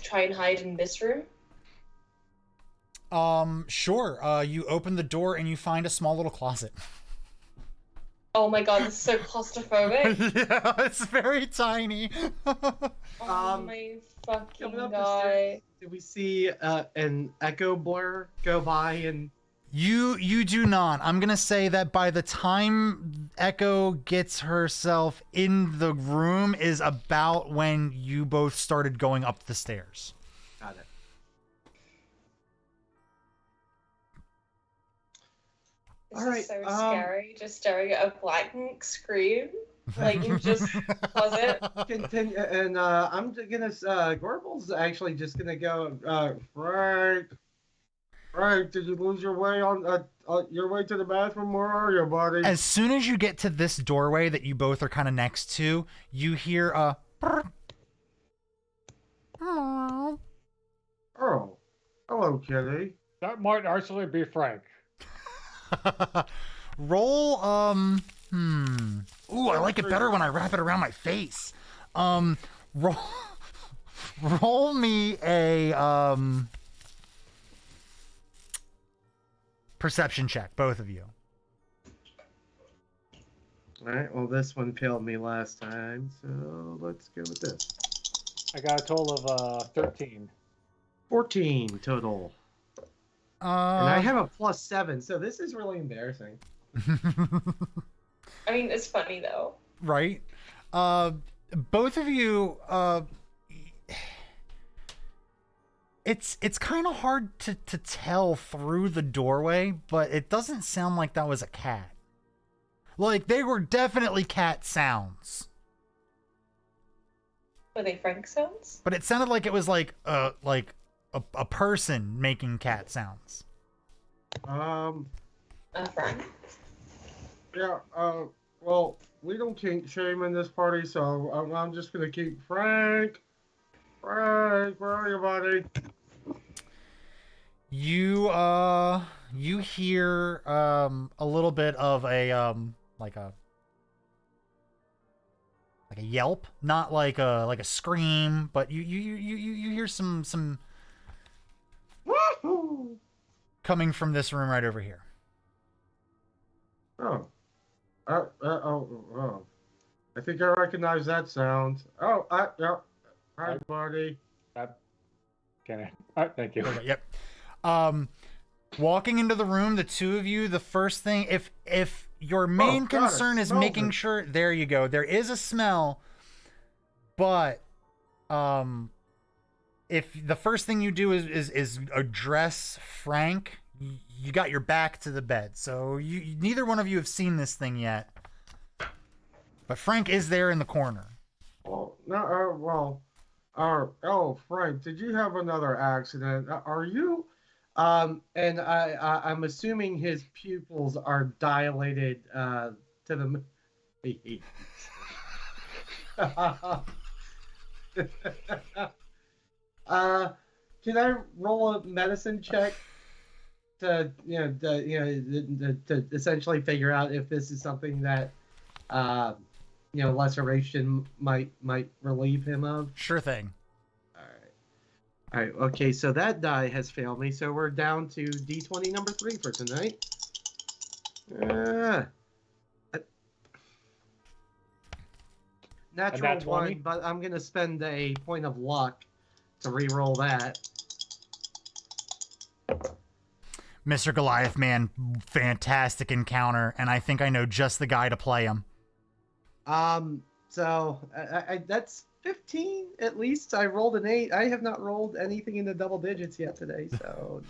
try and hide in this room. Sure. You open the door and you find a small little closet. Oh my god, this is so claustrophobic. Yeah, it's very tiny. Oh my fucking Coming up the god. stairs, did we see an echo blur go by and You do not. I'm gonna say that by the time Echo gets herself in the room is about when you both started going up the stairs. got it? This All right, is so scary, just staring at a blank screen. Like, you just pause it. Continue, and I'm gonna. Gorbel's actually just gonna go. Frank, did you lose your way on your way to the bathroom? Where are you, buddy? As soon as you get to this doorway that you both are kind of next to, you hear a. Oh, hello, kitty. That might actually be Frank. Roll. Ooh, I like it better when I wrap it around my face. Roll. Roll me a perception check, both of you. All right. Well, this one failed me last time, so let's go with this. I got a total of 13. 14 total, and I have a +7, so this is really embarrassing. I mean, it's funny though. Right. Both of you. It's kind of hard to tell through the doorway, but it doesn't sound like that was a cat. Like, they were definitely cat sounds. Were they Frank sounds? But it sounded like it was like a person making cat sounds. Frank. Yeah. Well, we don't kink shame in this party, so I'm just gonna keep Frank. Frank, where are you, buddy? You hear a little bit of a like a yelp, not like a scream, but you hear some Woohoo! coming from this room right over here. Oh. Oh. I think I recognize that sound. Oh, yeah. Hi, buddy. Can I? Alright, thank you. Okay, yep. Walking into the room, the two of you, the first thing, if your main concern is making sure, there you go. There is a smell, but if the first thing you do is address Phryank, you got your back to the bed. So neither one of you have seen this thing yet. But Phryank is there in the corner. Oh, no, oh, Frank, did you have another accident? Are you? And I'm assuming his pupils are dilated to the. Can I roll a medicine check to to essentially figure out if this is something that laceration might relieve him of? Sure thing. All right. Okay, so that die has failed me, so we're down to D20 number 3 for tonight. Natural 1, but I'm going to spend a point of luck to re-roll that. Mr. Goliath Man, fantastic encounter, and I think I know just the guy to play him. So that's 15 at least. I rolled an 8. I have not rolled anything in the double digits yet today, so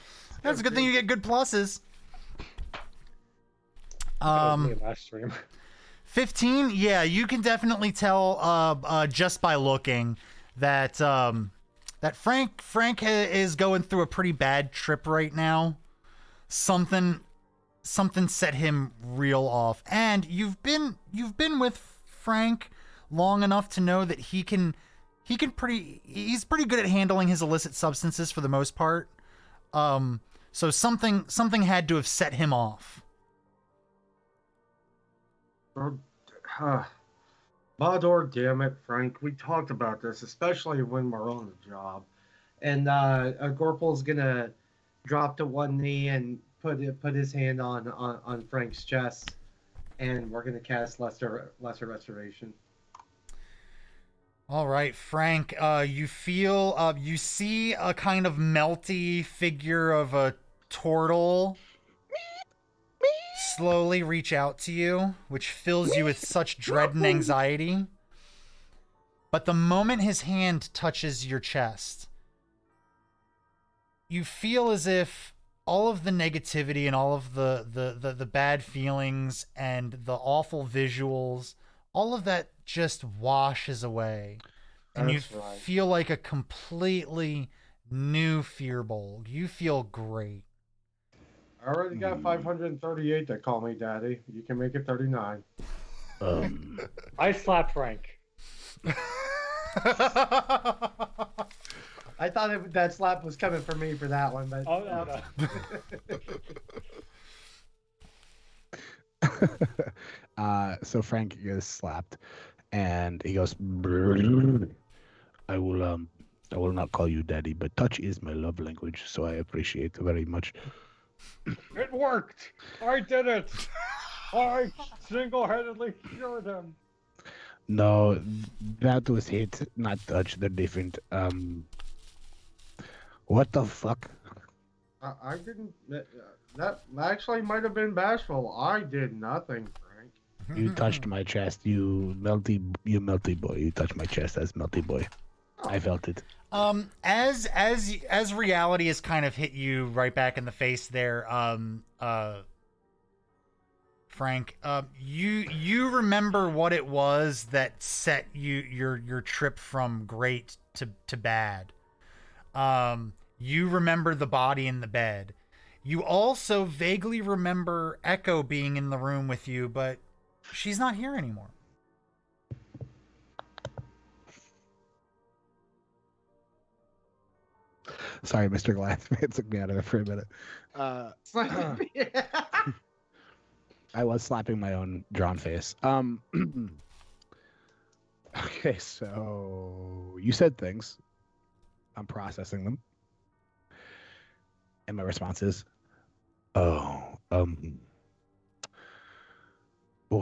that's a good thing you get good pluses. Last stream. 15, yeah, you can definitely tell just by looking that that Phryank is going through a pretty bad trip right now. Something set him real off, and you've been with Phryank long enough to know that he's pretty good at handling his illicit substances for the most part. So something had to have set him off. Bador, damn it, Frank. We talked about this, especially when we're on the job. And Gorpal's gonna drop to one knee and put his hand on Frank's chest, and we're gonna cast lesser restoration. All right, Phryank. You see a kind of melty figure of a turtle slowly reach out to you, which fills you with such dread and anxiety. But the moment his hand touches your chest, you feel as if all of the negativity and all of the bad feelings and the awful visuals, all of that just washes away. And you feel like a completely new Fearbold. You feel great. I already got 538 that call me daddy. You can make it 39. I slapped Frank. I thought that slap was coming for me for that one, but no. So Frank gets slapped, and he goes, I will not call you daddy, but touch is my love language, so I appreciate it very much. It worked! I did it! I single-handedly cured him. No, that was hit, not touch. They're different. What the fuck? I didn't. That actually might have been bashful. I did nothing, Frank. You touched my chest, you melty boy. You touched my chest as melty boy. I felt it. As reality has kind of hit you right back in the face there, Frank, you remember what it was that set your trip from great to bad. You remember the body in the bed. You also vaguely remember Echo being in the room with you, but she's not here anymore. Sorry, Mr. Glassman took me out of it for a minute. I was slapping my own drawn face. Okay, so you said things. I'm processing them. And my response is, well,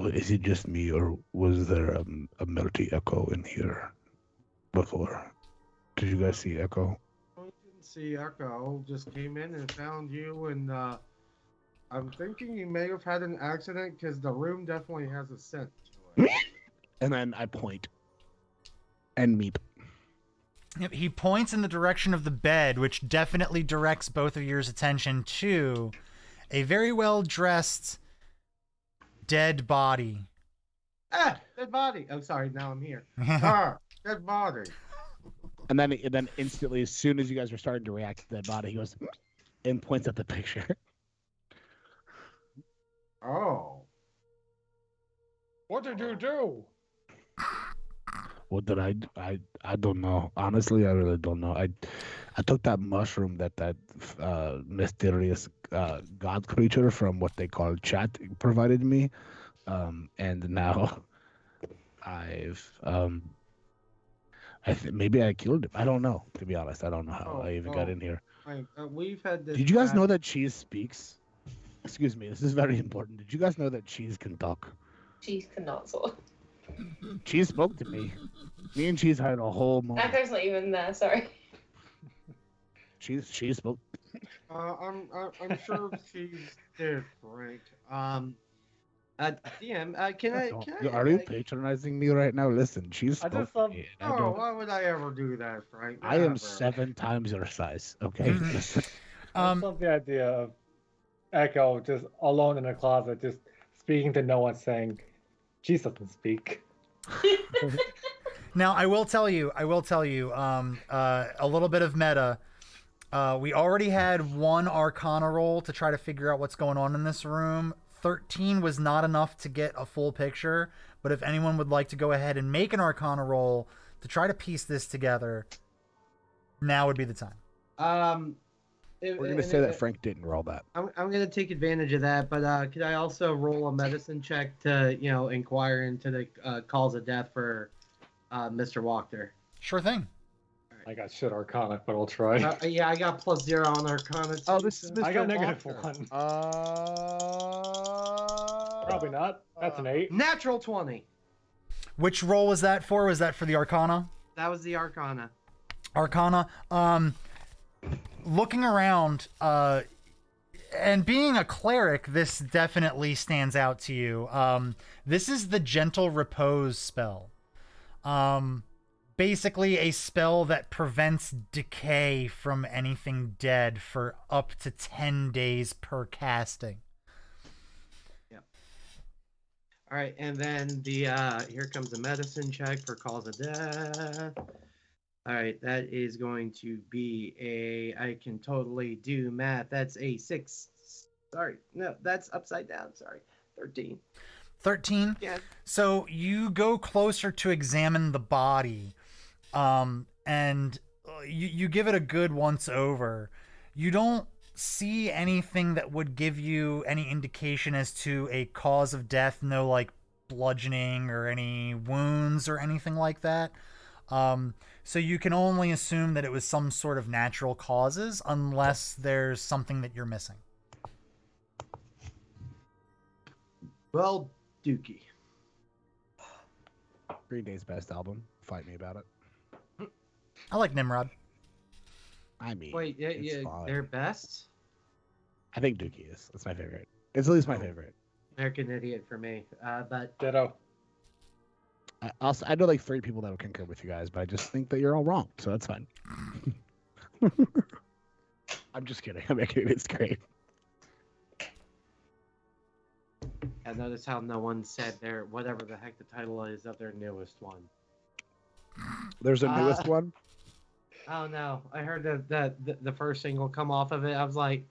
is it just me, or was there a melty Echo in here before? Did you guys see Echo? see Echo just came in and found you, and I'm thinking you may have had an accident because the room definitely has a scent to it. And then I point. And meep. Yep, he points in the direction of the bed, which definitely directs both of your attention to a very well-dressed dead body. Ah, dead body. Oh, sorry. Now I'm here. Dead body. And then instantly, as soon as you guys were starting to react to that body, he goes and points at the picture. Oh. What did you do? What did I don't know. Honestly, I really don't know. I took that mushroom that mysterious god creature from what they call chat provided me, and now maybe I killed him. I don't know. To be honest, I don't know how I even got in here. Like, we've had this. Did you guys know that cheese speaks? Excuse me, this is very important. Did you guys know that cheese can talk? Cheese cannot talk. Cheese spoke to me. Me and Cheese had a whole moment. Echo's not even there. Sorry. Cheese spoke. I'm sure she's there, Frank. DM, can I? Are you patronizing me right now? Listen, Cheese I spoke just to love- me. Why would I ever do that, Frank? I am Never. 7 times your size. Okay. Listen. I just love the idea of Echo just alone in a closet, just speaking to no one, saying, "Cheese doesn't speak." Now, I will tell you, a little bit of meta. We already had one Arcana roll to try to figure out what's going on in this room. 13 was not enough to get a full picture, but if anyone would like to go ahead and make an Arcana roll to try to piece this together, now would be the time. We're gonna say that Frank didn't roll that. I'm gonna take advantage of that, but could I also roll a medicine check to inquire into the cause of death for Mr. Wachter? Sure thing. I got shit Arcana, but I'll try. Yeah, I got +0 on Arcana. Oh, this is Mr. I got Wachter. -1. Probably not. That's an 8. Natural 20. Which roll was that for? Was that for the Arcana? That was the Arcana. Arcana. Looking around, and being a cleric, this definitely stands out to you. This is the Gentle Repose spell. Basically a spell that prevents decay from anything dead for up to 10 days per casting. Yep. All right, and then the here comes the medicine check for cause of death. All right, that is going to be I can totally do math. That's a 6. Sorry, no, that's upside down. Sorry, 13. 13? Yeah. So you go closer to examine the body, and you give it a good once over. You don't see anything that would give you any indication as to a cause of death, no like bludgeoning or any wounds or anything like that. So you can only assume that it was some sort of natural causes unless there's something that you're missing. Well, Dookie. Green Day's best album. Fight me about it. I like Nimrod. I mean, Wait, it's fine. they're best? I think Dookie is. That's my favorite. It's at least my favorite. American Idiot for me. But Ditto. I know like 3 people that will concur with you guys, but I just think that you're all wrong, so that's fine. I'm just kidding. American Idiot's great. I notice how no one said their whatever the heck the title is of their newest one. There's a newest one. Oh no! I heard that the first single come off of it. I was like,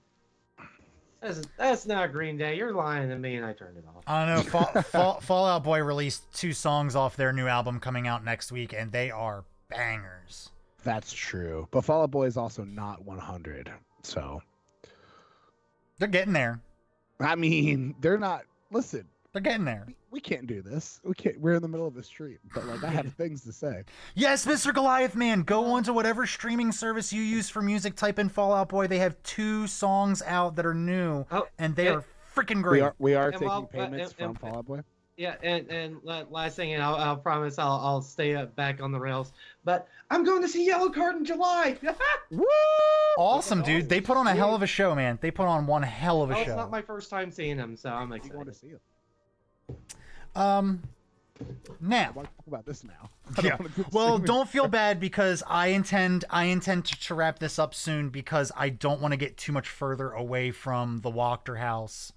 "That's not Green Day. You're lying to me," and I turned it off. I don't know. Fall Out Boy released 2 songs off their new album coming out next week, and they are bangers. That's true, but Fall Out Boy is also not 100, so They're getting there. I mean, they're not. Listen, They're getting there. we can't do this. We can't. We're in the middle of a stream, but like I have things to say. Yes, Mr. Goliath Man, go on to whatever streaming service you use for music, type in Fall Out Boy. They have 2 songs out that are new, and they are freaking great. We are And taking while- payments and- from Fall Out Boy. Yeah, and last thing, and I'll promise I'll stay up back on the rails. But I'm going to see Yellow Card in July. Woo! Awesome, dude. They put on a hell of a show, man. They put on one hell of a Oh, show. it's not my first time seeing him, so I'm You excited. want to see it? Now. I want to talk about this now. Yeah. Well, don't feel bad because I intend to wrap this up soon because I don't want to get too much further away from the Wachter house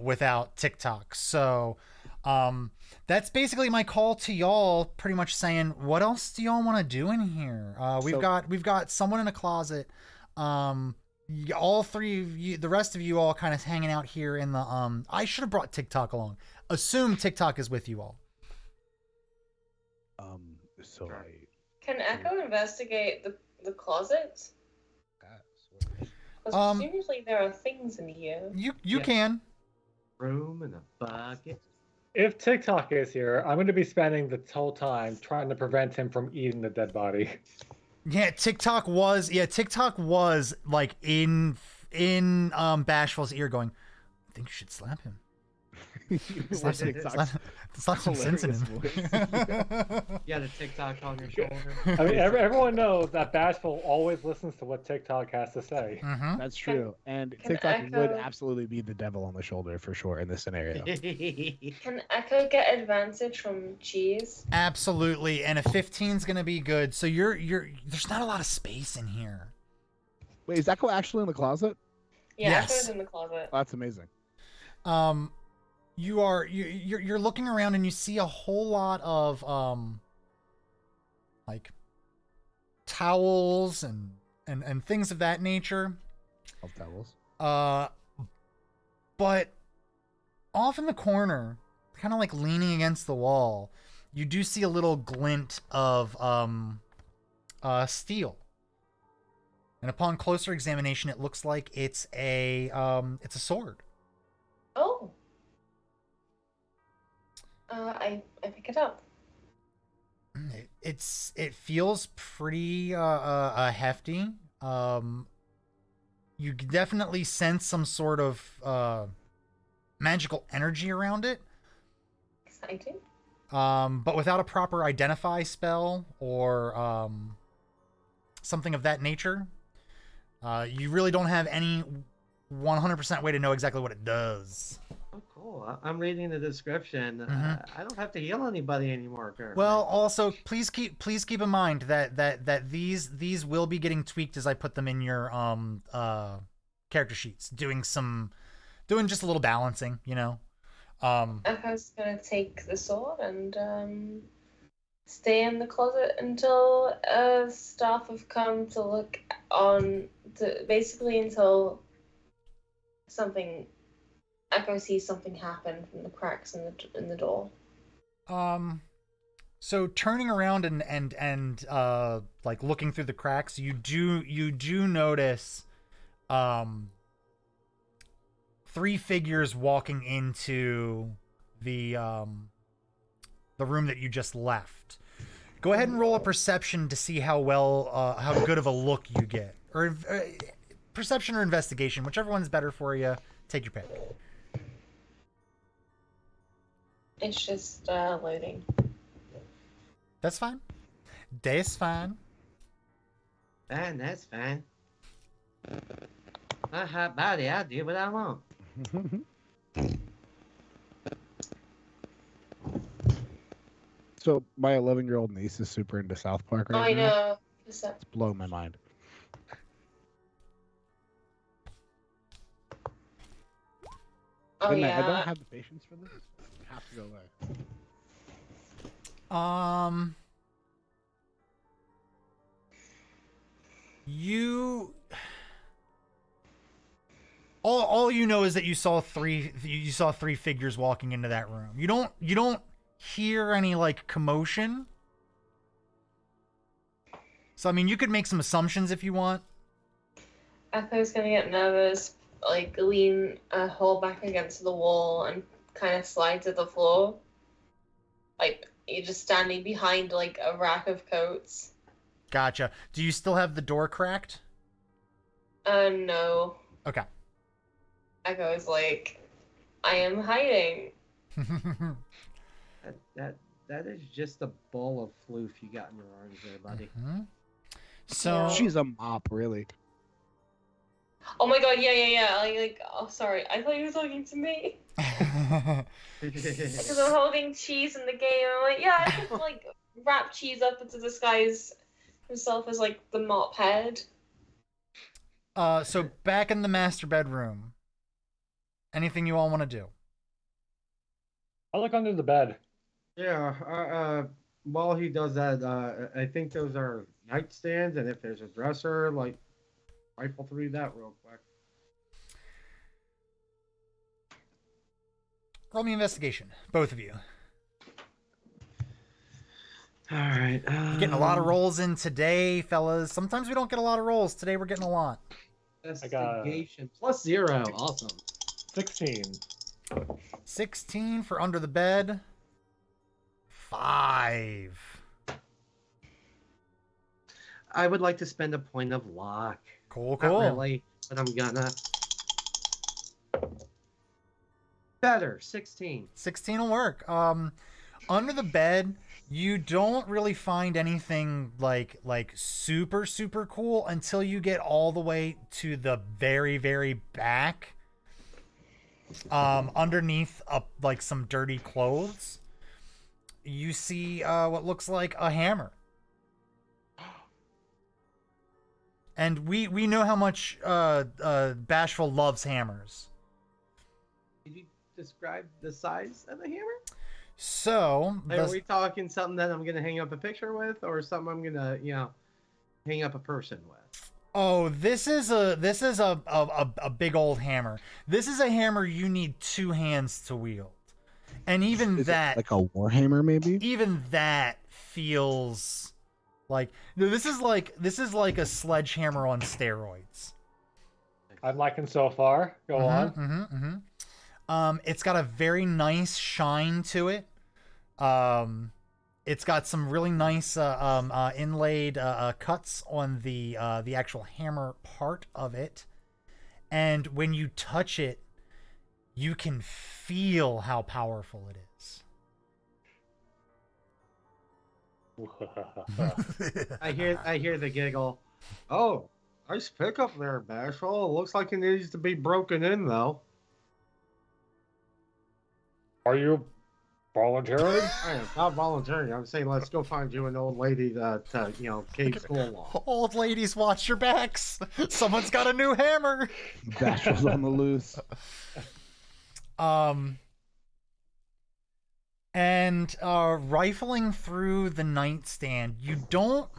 without TikTok. So that's basically my call to y'all, pretty much saying, what else do y'all want to do in here? We've got someone in a closet. All three of you, the rest of you all kind of hanging out here in the I should have brought TikTok along. Assume TikTok is with you all. So Can Echo investigate the closets? Because presumably there are things in here. You Yeah. can. Room in a bucket. If TikTok is here, I'm going to be spending the whole time trying to prevent him from eating the dead body. Yeah, TikTok was like in Bashful's ear going, I think you should slap him. Slap some sense in him. Yeah, the TikTok on your shoulder. I mean, everyone knows that Bashful always listens to what TikTok has to say. Mm-hmm. That's true. And Can TikTok would Echo- absolutely be the devil on the shoulder for sure in this scenario. Can Echo get advantage from cheese? Absolutely, and a 15's gonna be good. So you're there's not a lot of space in here. Wait, is Echo actually in the closet? Yeah, Yes. Echo's in the closet. Oh, that's amazing. You're looking around and you see a whole lot of like towels and things of that nature. Love towels. But off in the corner, kind of like leaning against the wall, you do see a little glint of steel. And upon closer examination, it looks like it's a sword. Oh. I pick it up. It feels pretty hefty. You definitely sense some sort of magical energy around it. Exciting. But without a proper identify spell or something of that nature, you really don't have any 100% way to know exactly what it does. Oh, cool. I'm reading the description. Mhm. I don't have to heal anybody anymore, apparently. Well, also please keep in mind that these will be getting tweaked as I put them in your character sheets, doing just a little balancing, you know. Echo's gonna take the sword and stay in the closet until staff have come to look on to basically until Echo sees something happen from the cracks in the door. So turning around and like looking through the cracks, you do notice three figures walking into the room that you just left. Go ahead and roll a perception to see how good of a look you get, or perception or investigation, whichever one's better for you. Take your pick. It's just loading. That's fine. That's fine. Fine, that's fine. My hot body, I'll do what I want. So my 11-year-old niece is super into South Park Oh, right I now. know. It's blowing my mind. Oh Midnight, yeah. I don't have the patience for this. I have to go away. You all you know is that you saw three figures walking into that room. You don't hear any like commotion. So I mean, you could make some assumptions if you want. Echo's gonna get nervous, like lean a hole back against the wall and kind of slide to the floor. Like you're just standing behind like a rack of coats. Gotcha. Do you still have the door cracked? No. Okay. Echo's like, I am hiding. That is just a bowl of floof you got in your arms there, buddy. So She's a mop, really. Oh my god, yeah. Oh, sorry. I thought you were talking to me. Because I'm holding cheese in the game. I'm like, yeah, I could like wrap cheese up to disguise himself as like the mop head. so back in the master bedroom. Anything you all want to do? I look under the bed. Yeah. While he does that, I think those are nightstands, and if there's a dresser, like rifle through that real quick. Roll me investigation, both of you. All right. You're getting a lot of rolls in today, fellas. Sometimes we don't get a lot of rolls. Today we're getting a lot. Investigation plus 0. Awesome. 16. 16 for under the bed. 5. I would like to spend a point of luck. Cool. Not really, but I'm gonna. Better. 16. 16 will work. Under the bed, you don't really find anything like super cool until you get all the way to the very back. Underneath like some dirty clothes, you see what looks like a hammer. And we know how much Bashful loves hammers. Did you describe the size of the hammer? So Are we talking something that I'm gonna hang up a picture with, or something I'm gonna, hang up a person with? Oh, this is a big old hammer. This is a hammer you need 2 hands to wield, and even Is that, it like a warhammer, maybe. even that feels like no. This is like a sledgehammer on steroids. I'm liking so far. Go on. It's got a very nice shine to it. It's got some really nice inlaid cuts on the actual hammer part of it, and when you touch it, you can feel how powerful it is. I hear the giggle. Oh, nice pickup there, Bashful. Looks like it needs to be broken in, though. Are you volunteering? I am not volunteering. I'm saying let's go find you an old lady that, cave school along. Old ladies, watch your backs. Someone's got a new hammer. Bashful's on the loose. And rifling through the nightstand, you don't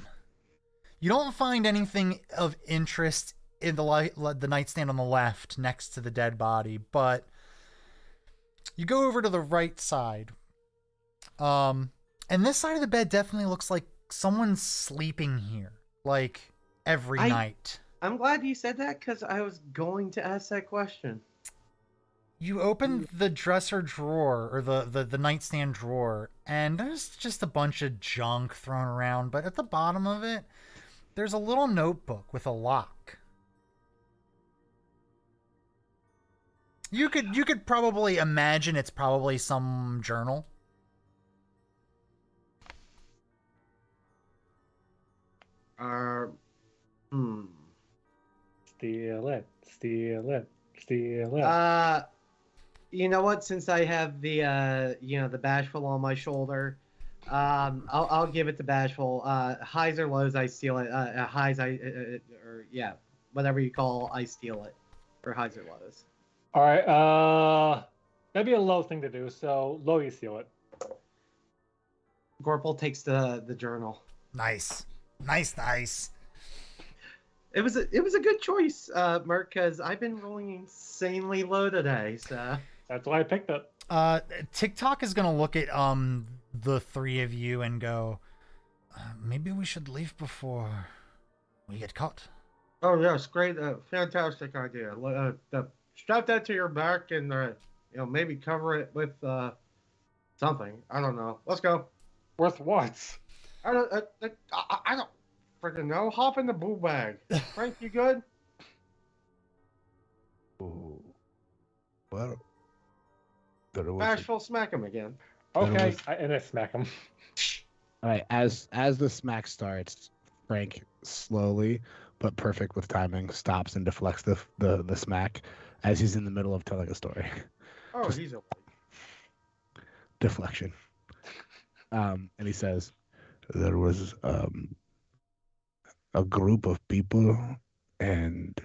find anything of interest in the nightstand on the left next to the dead body, but you go over to the right side. And this side of the bed definitely looks like someone's sleeping here, like every night. I'm glad you said that, because I was going to ask that question. You open the dresser drawer, or the nightstand drawer, and there's just a bunch of junk thrown around, but at the bottom of it, there's a little notebook with a lock. You could probably imagine it's probably some journal. Steal it. You know what? Since I have the the Bashful on my shoulder, I'll give it to Bashful. Highs or lows, I steal it. Highs, whatever you call, I steal it. Or highs or lows. All right. That'd be a low thing to do. So low, you steal it. Gorple takes the journal. Nice. It was a good choice, Merc, because I've been rolling insanely low today. So that's why I picked it. TikTok is gonna look at the 3 of you and go, maybe we should leave before we get caught. Oh yes, great, fantastic idea. Strap that to your back and maybe cover it with something. I don't know. Let's go. Worth what? I don't freaking know. Hop in the boo bag. Frank, you good? Ooh. Well, There was Bashful, smack him again. Okay, and I smack him. All right, as the smack starts, Frank slowly but perfect with timing stops and deflects the smack as he's in the middle of telling a story. Oh, Just- he's awake. Deflection. And he says, there was a group of people, and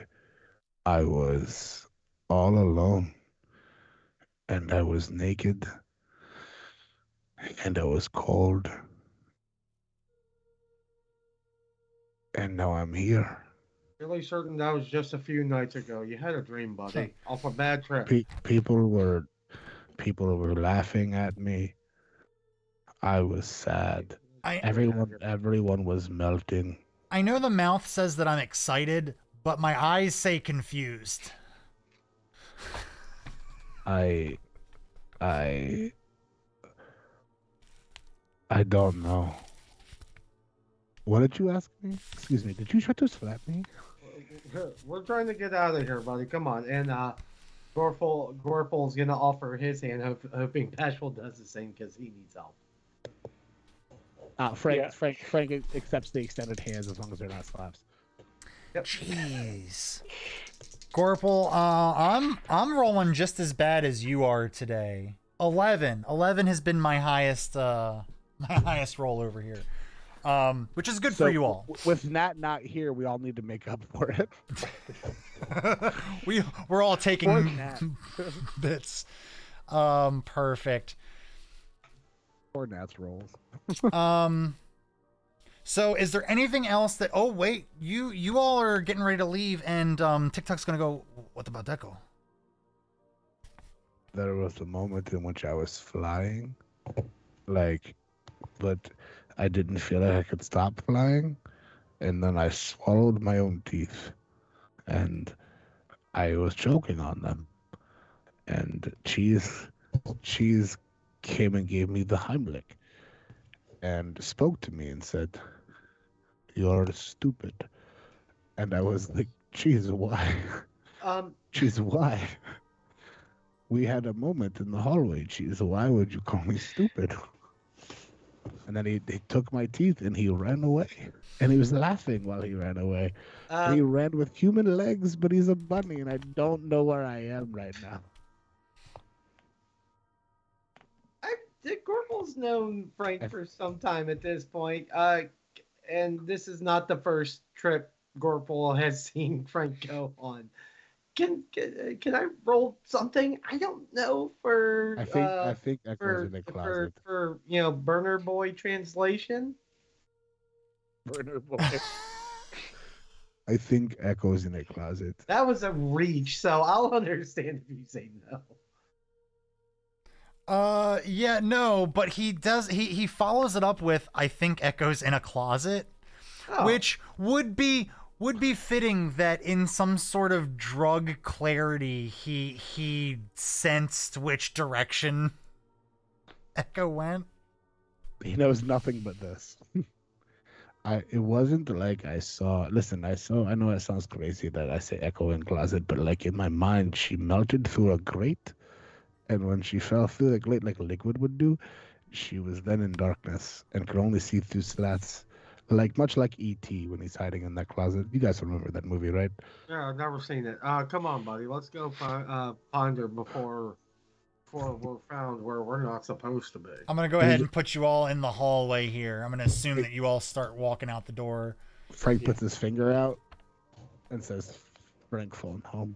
I was all alone, and I was naked, and I was cold, and now I'm here. Really certain that was just a few nights ago. You had a dream, buddy. Off a bad trip. People were laughing at me. I was sad. Everyone was melting. I know the mouth says that I'm excited, but my eyes say confused. I don't know. What did you ask me? Excuse me. Did you try to slap me? We're trying to get out of here, buddy. Come on. And Gorple's gonna offer his hand, hoping Bashful does the same because he needs help. Frank accepts the extended hands as long as they're not slaps. Yep. Jeez. Gorple, I'm rolling just as bad as you are today. 11 has been my highest roll over here. Which is good for you all. With Nat not here, we all need to make up for it. We're all taking Poor Nat. bits. Perfect. Poor Nat's rolls. So is there anything else that? Oh wait, you all are getting ready to leave, and TikTok's gonna go. What about Deco? There was a moment in which I was flying, but I didn't feel like I could stop flying, and then I swallowed my own teeth, and I was choking on them, and cheese came and gave me the Heimlich, and spoke to me and said, "You're stupid," and I was like, "Cheese, why? Cheese, why?" We had a moment in the hallway, Cheese. Why would you call me stupid? And then he took my teeth and he ran away. And he was laughing while he ran away. And he ran with human legs, but he's a bunny, and I don't know where I am right now. Gorple's known Frank for some time at this point. And this is not the first trip Gorple has seen Frank go on. Can I roll something? I don't know for I think Echo's in the closet. for Burner Boy translation. Burner Boy. I think Echo's in a closet. That was a reach, so I'll understand if you say no. Yeah, no, but he follows it up with, I think Echo's in a closet, which would be fitting that in some sort of drug clarity he sensed which direction Echo went. He knows nothing but this. It wasn't like I know it sounds crazy that I say Echo in closet, but like in my mind she melted through a grate. And when she fell through the grate like a liquid would do, she was then in darkness and could only see through slats, much like E.T. when he's hiding in that closet. You guys remember that movie, right? Yeah, I've never seen it. Come on, buddy. Let's go ponder before we're found where we're not supposed to be. I'm going to go ahead and put you all in the hallway here. I'm going to assume that you all start walking out the door. Frank puts his finger out and says, "Frank, phone home."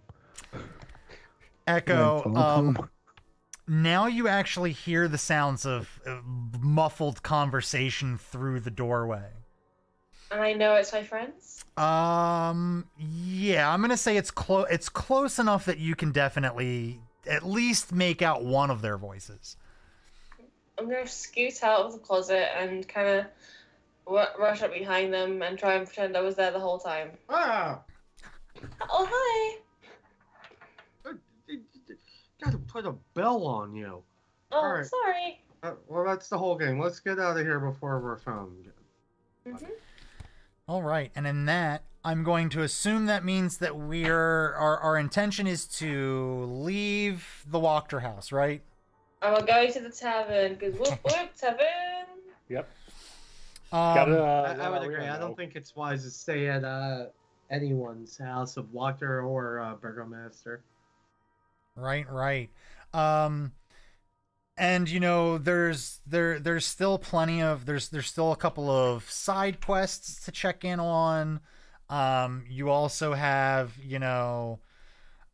Echo, now you actually hear the sounds of muffled conversation through the doorway. And I know it's my friends? Yeah, I'm going to say it's close enough that you can definitely at least make out one of their voices. I'm going to scoot out of the closet and kind of rush up behind them and try and pretend I was there the whole time. Ah! Oh, hi! Gotta put a bell on you. Oh, All right. sorry. Well, that's the whole game. Let's get out of here before we're found. Mm-hmm. All right, and in that, I'm going to assume that means that our intention is to leave the Wachter house, right? And we're going to the tavern, because whoop whoop, tavern! Yep. Um, I would agree. I don't think it's wise to stay at anyone's house of Wachter or Burgomaster. right. And there's still plenty of there's still a couple of side quests to check in on. You also have,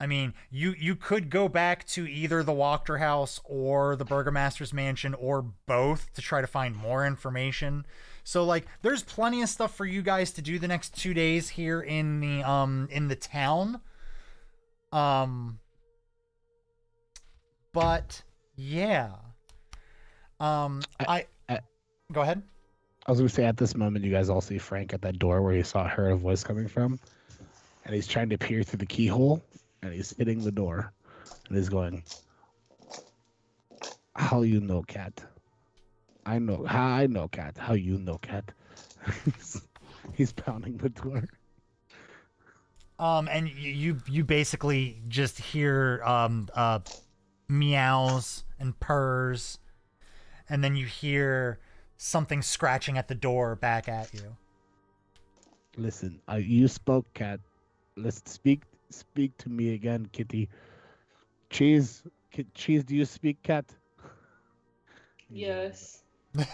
I mean, you could go back to either the Wachter house or the Burgomaster's mansion or both to try to find more information. So like there's plenty of stuff for you guys to do the next 2 days here in the town. But yeah. I go ahead. I was gonna say, at this moment, you guys all see Phryank at that door where you heard a voice coming from, and he's trying to peer through the keyhole, and he's hitting the door, and he's going, "How you know, cat? I know, cat. How you know, cat?" He's pounding the door. And you basically just hear meows and purrs, and then you hear something scratching at the door back at you. Listen, you spoke, cat. Let's speak to me again, kitty. Cheese, cheese. Do you speak, cat? Yes. This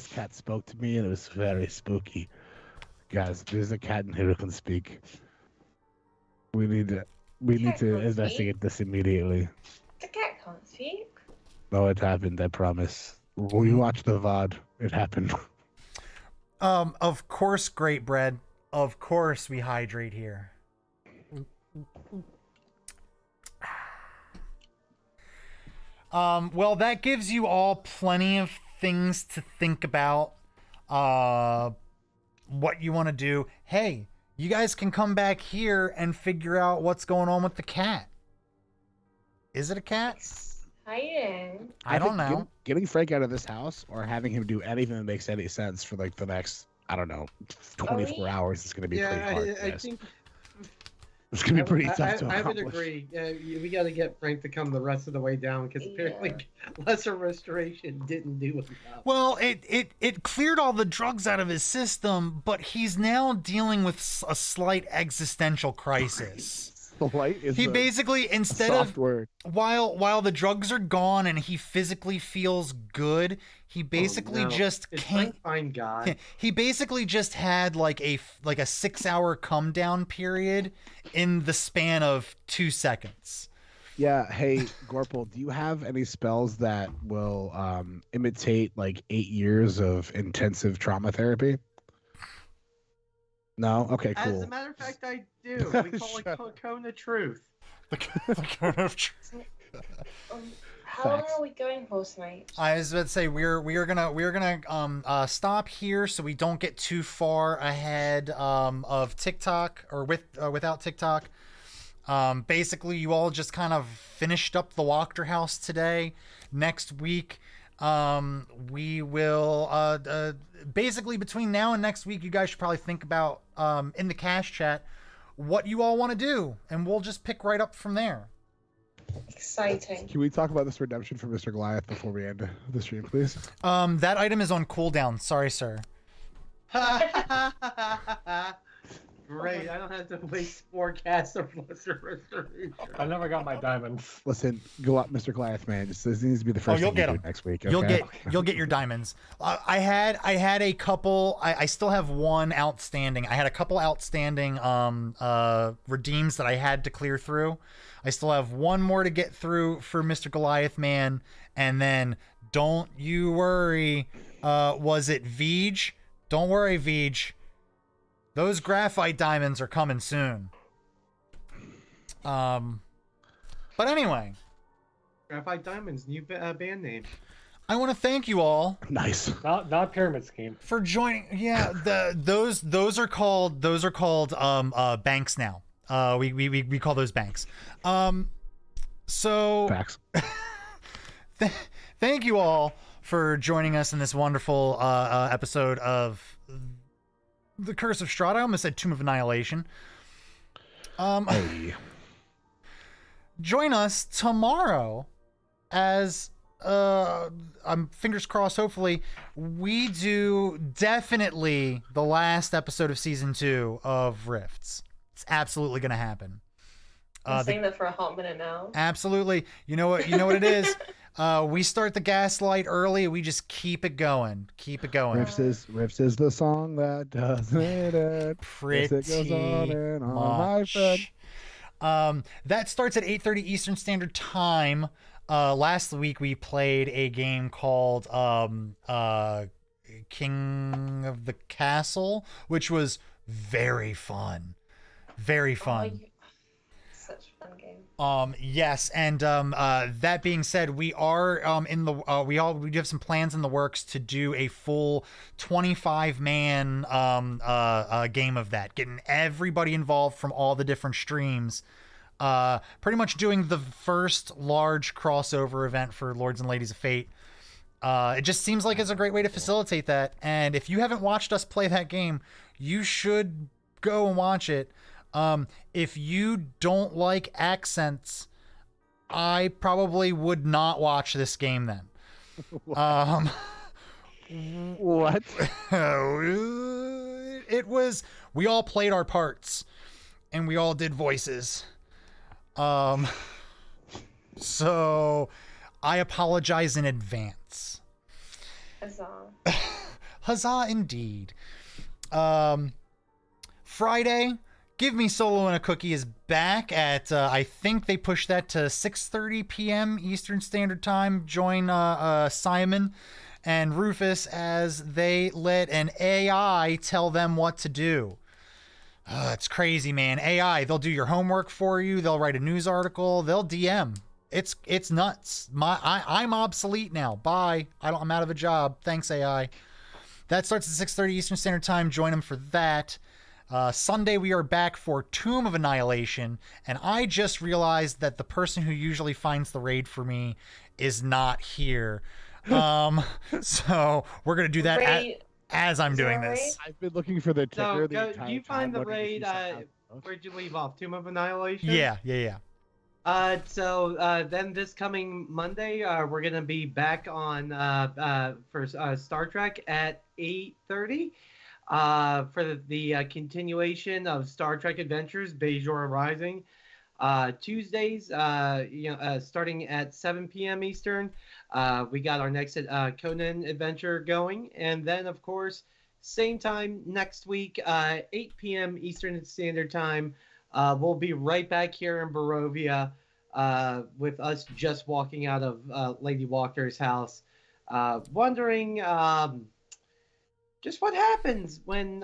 cat spoke to me and it was very spooky. Guys, there's a cat in here who can speak. We need to investigate this immediately. The cat can't speak. No, it happened, I promise. We watched the VOD. It happened. Of course, Great Bread. Of course we hydrate here. Well, that gives you all plenty of things to think about. What you want to do. Hey, you guys can come back here and figure out what's going on with the cat. Is it a cat? Exciting. I don't know. Getting Phryank out of this house or having him do anything that makes any sense for like the next, I don't know, 24 hours is going to be pretty hard. I think it's going to be pretty tough to I would accomplish. agree. We got to get Phryank to come the rest of the way down because apparently lesser restoration didn't do enough. Well, it cleared all the drugs out of his system, but he's now dealing with a slight existential crisis. The light is He basically, instead of word. while the drugs are gone and he physically feels good, he basically just Is can't. Phryank fine God? He basically just had like a 6-hour come down period in the span of 2 seconds. Yeah, hey, Gorple, do you have any spells that will imitate like 8 years of intensive trauma therapy? No? Okay, cool. As a matter of fact, I do. We call it Cone of Truth. The cone of truth. How long Facts. are we going for tonight? I was about to say we're gonna stop here so we don't get too far ahead of TikTok or without TikTok. Basically, you all just kind of finished up the Wachter house today. Next week, we will basically between now and next week, you guys should probably think about in the cash chat what you all want to do, and we'll just pick right up from there. Exciting. Can we talk about this redemption for Mr. Goliath before we end the stream, please? That item is on cooldown. Sorry, sir. Great, I don't have to waste 4 casts of lesser restoration. I never got my diamonds. Listen, go up, Mr. Goliath, man. This needs to be the first you'll thing get you do 'em. next week. You'll okay? get your diamonds. I had a couple. I still have one outstanding. I had a couple outstanding redeems that I had to clear through. I still have one more to get through for Mr. Goliath Man, and then don't you worry. Was it Veej? Don't worry, Veej. Those graphite diamonds are coming soon. But anyway, Graphite Diamonds, new band name. I want to thank you all Nice. Not pyramid scheme. for joining. Yeah, those are called banks now. We call those banks. So Facts. thank you all for joining us in this wonderful episode of The Curse of Strahd. I almost said Tomb of Annihilation. Hey. Join us tomorrow as I'm fingers crossed, hopefully we do definitely the last episode of season 2 of Rifts. It's absolutely going to happen. I'm saying that for a hot minute now. Absolutely. You know what it is? We start the gaslight early. We just keep it going. Keep it going. Riffs is the song that does it. Pretty Yes, it goes on and on, my friend. That starts at 8:30 Eastern Standard Time. Last week we played a game called King of the Castle, which was very fun. Very fun. Such a fun game. Yes, and that being said, we are we do have some plans in the works to do a full 25-man game of that, getting everybody involved from all the different streams. Pretty much doing the first large crossover event for Lords and Ladies of Fate. It just seems like it's a great way to facilitate that, and if you haven't watched us play that game, you should go and watch it. If you don't like accents, I probably would not watch this game then. What? It was, we all played our parts and we all did voices. So I apologize in advance. Huzzah. Huzzah indeed. Friday, Give Me Solo and a Cookie is back at, I think they pushed that to 6:30 p.m. Eastern Standard Time. Join Simon and Rufus as they let an AI tell them what to do. It's crazy, man. AI, they'll do your homework for you. They'll write a news article. They'll DM. It's nuts. I'm obsolete now. Bye. I'm out of a job. Thanks, AI. That starts at 6:30 Eastern Standard Time. Join them for that. Sunday, we are back for Tomb of Annihilation, and I just realized that the person who usually finds the raid for me is not here. So we're going to do that as I'm doing this. I've been looking for the ticker So, the entire you find time. the raid, where'd you leave off? Tomb of Annihilation? Yeah. So then this coming Monday, we're gonna be back on for Star Trek at 8:30 for the continuation of Star Trek Adventures: Bajor Rising. Tuesdays, starting at 7 p.m. Eastern, we got our next Conan adventure going, and then of course, same time next week, 8 p.m. Eastern Standard Time. We'll be right back here in Barovia with us just walking out of Lady Walker's house, wondering just what happens when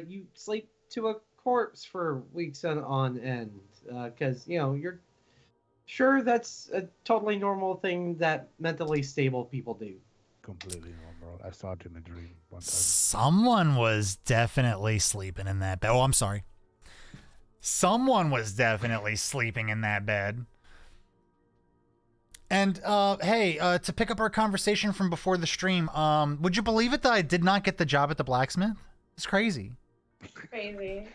you sleep to a corpse for weeks on end. Because, you're sure that's a totally normal thing that mentally stable people do. Completely normal. I saw it in a dream one time. Someone was definitely sleeping in that bed. Oh, I'm sorry. Someone was definitely sleeping in that bed. And, hey, to pick up our conversation from before the stream, would you believe it that I did not get the job at the blacksmith? It's crazy. Crazy.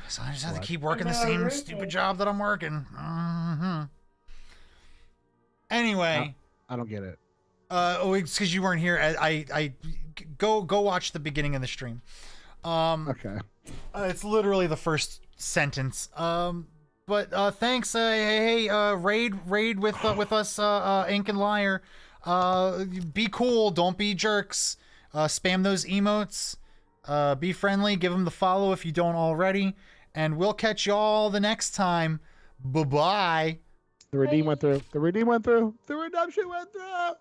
So I just have to keep working the same stupid job that I'm working. Mm-hmm. Anyway. I don't get it. It's because you weren't here. I go watch the beginning of the stream. Okay. It's literally the first sentence. But thanks. Hey, raid with us, Ink and Liar. Be cool. Don't be jerks. Spam those emotes. Be friendly. Give them the follow if you don't already. And we'll catch y'all the next time. Bye-bye. The redeem went through. The redeem went through. The redemption went through.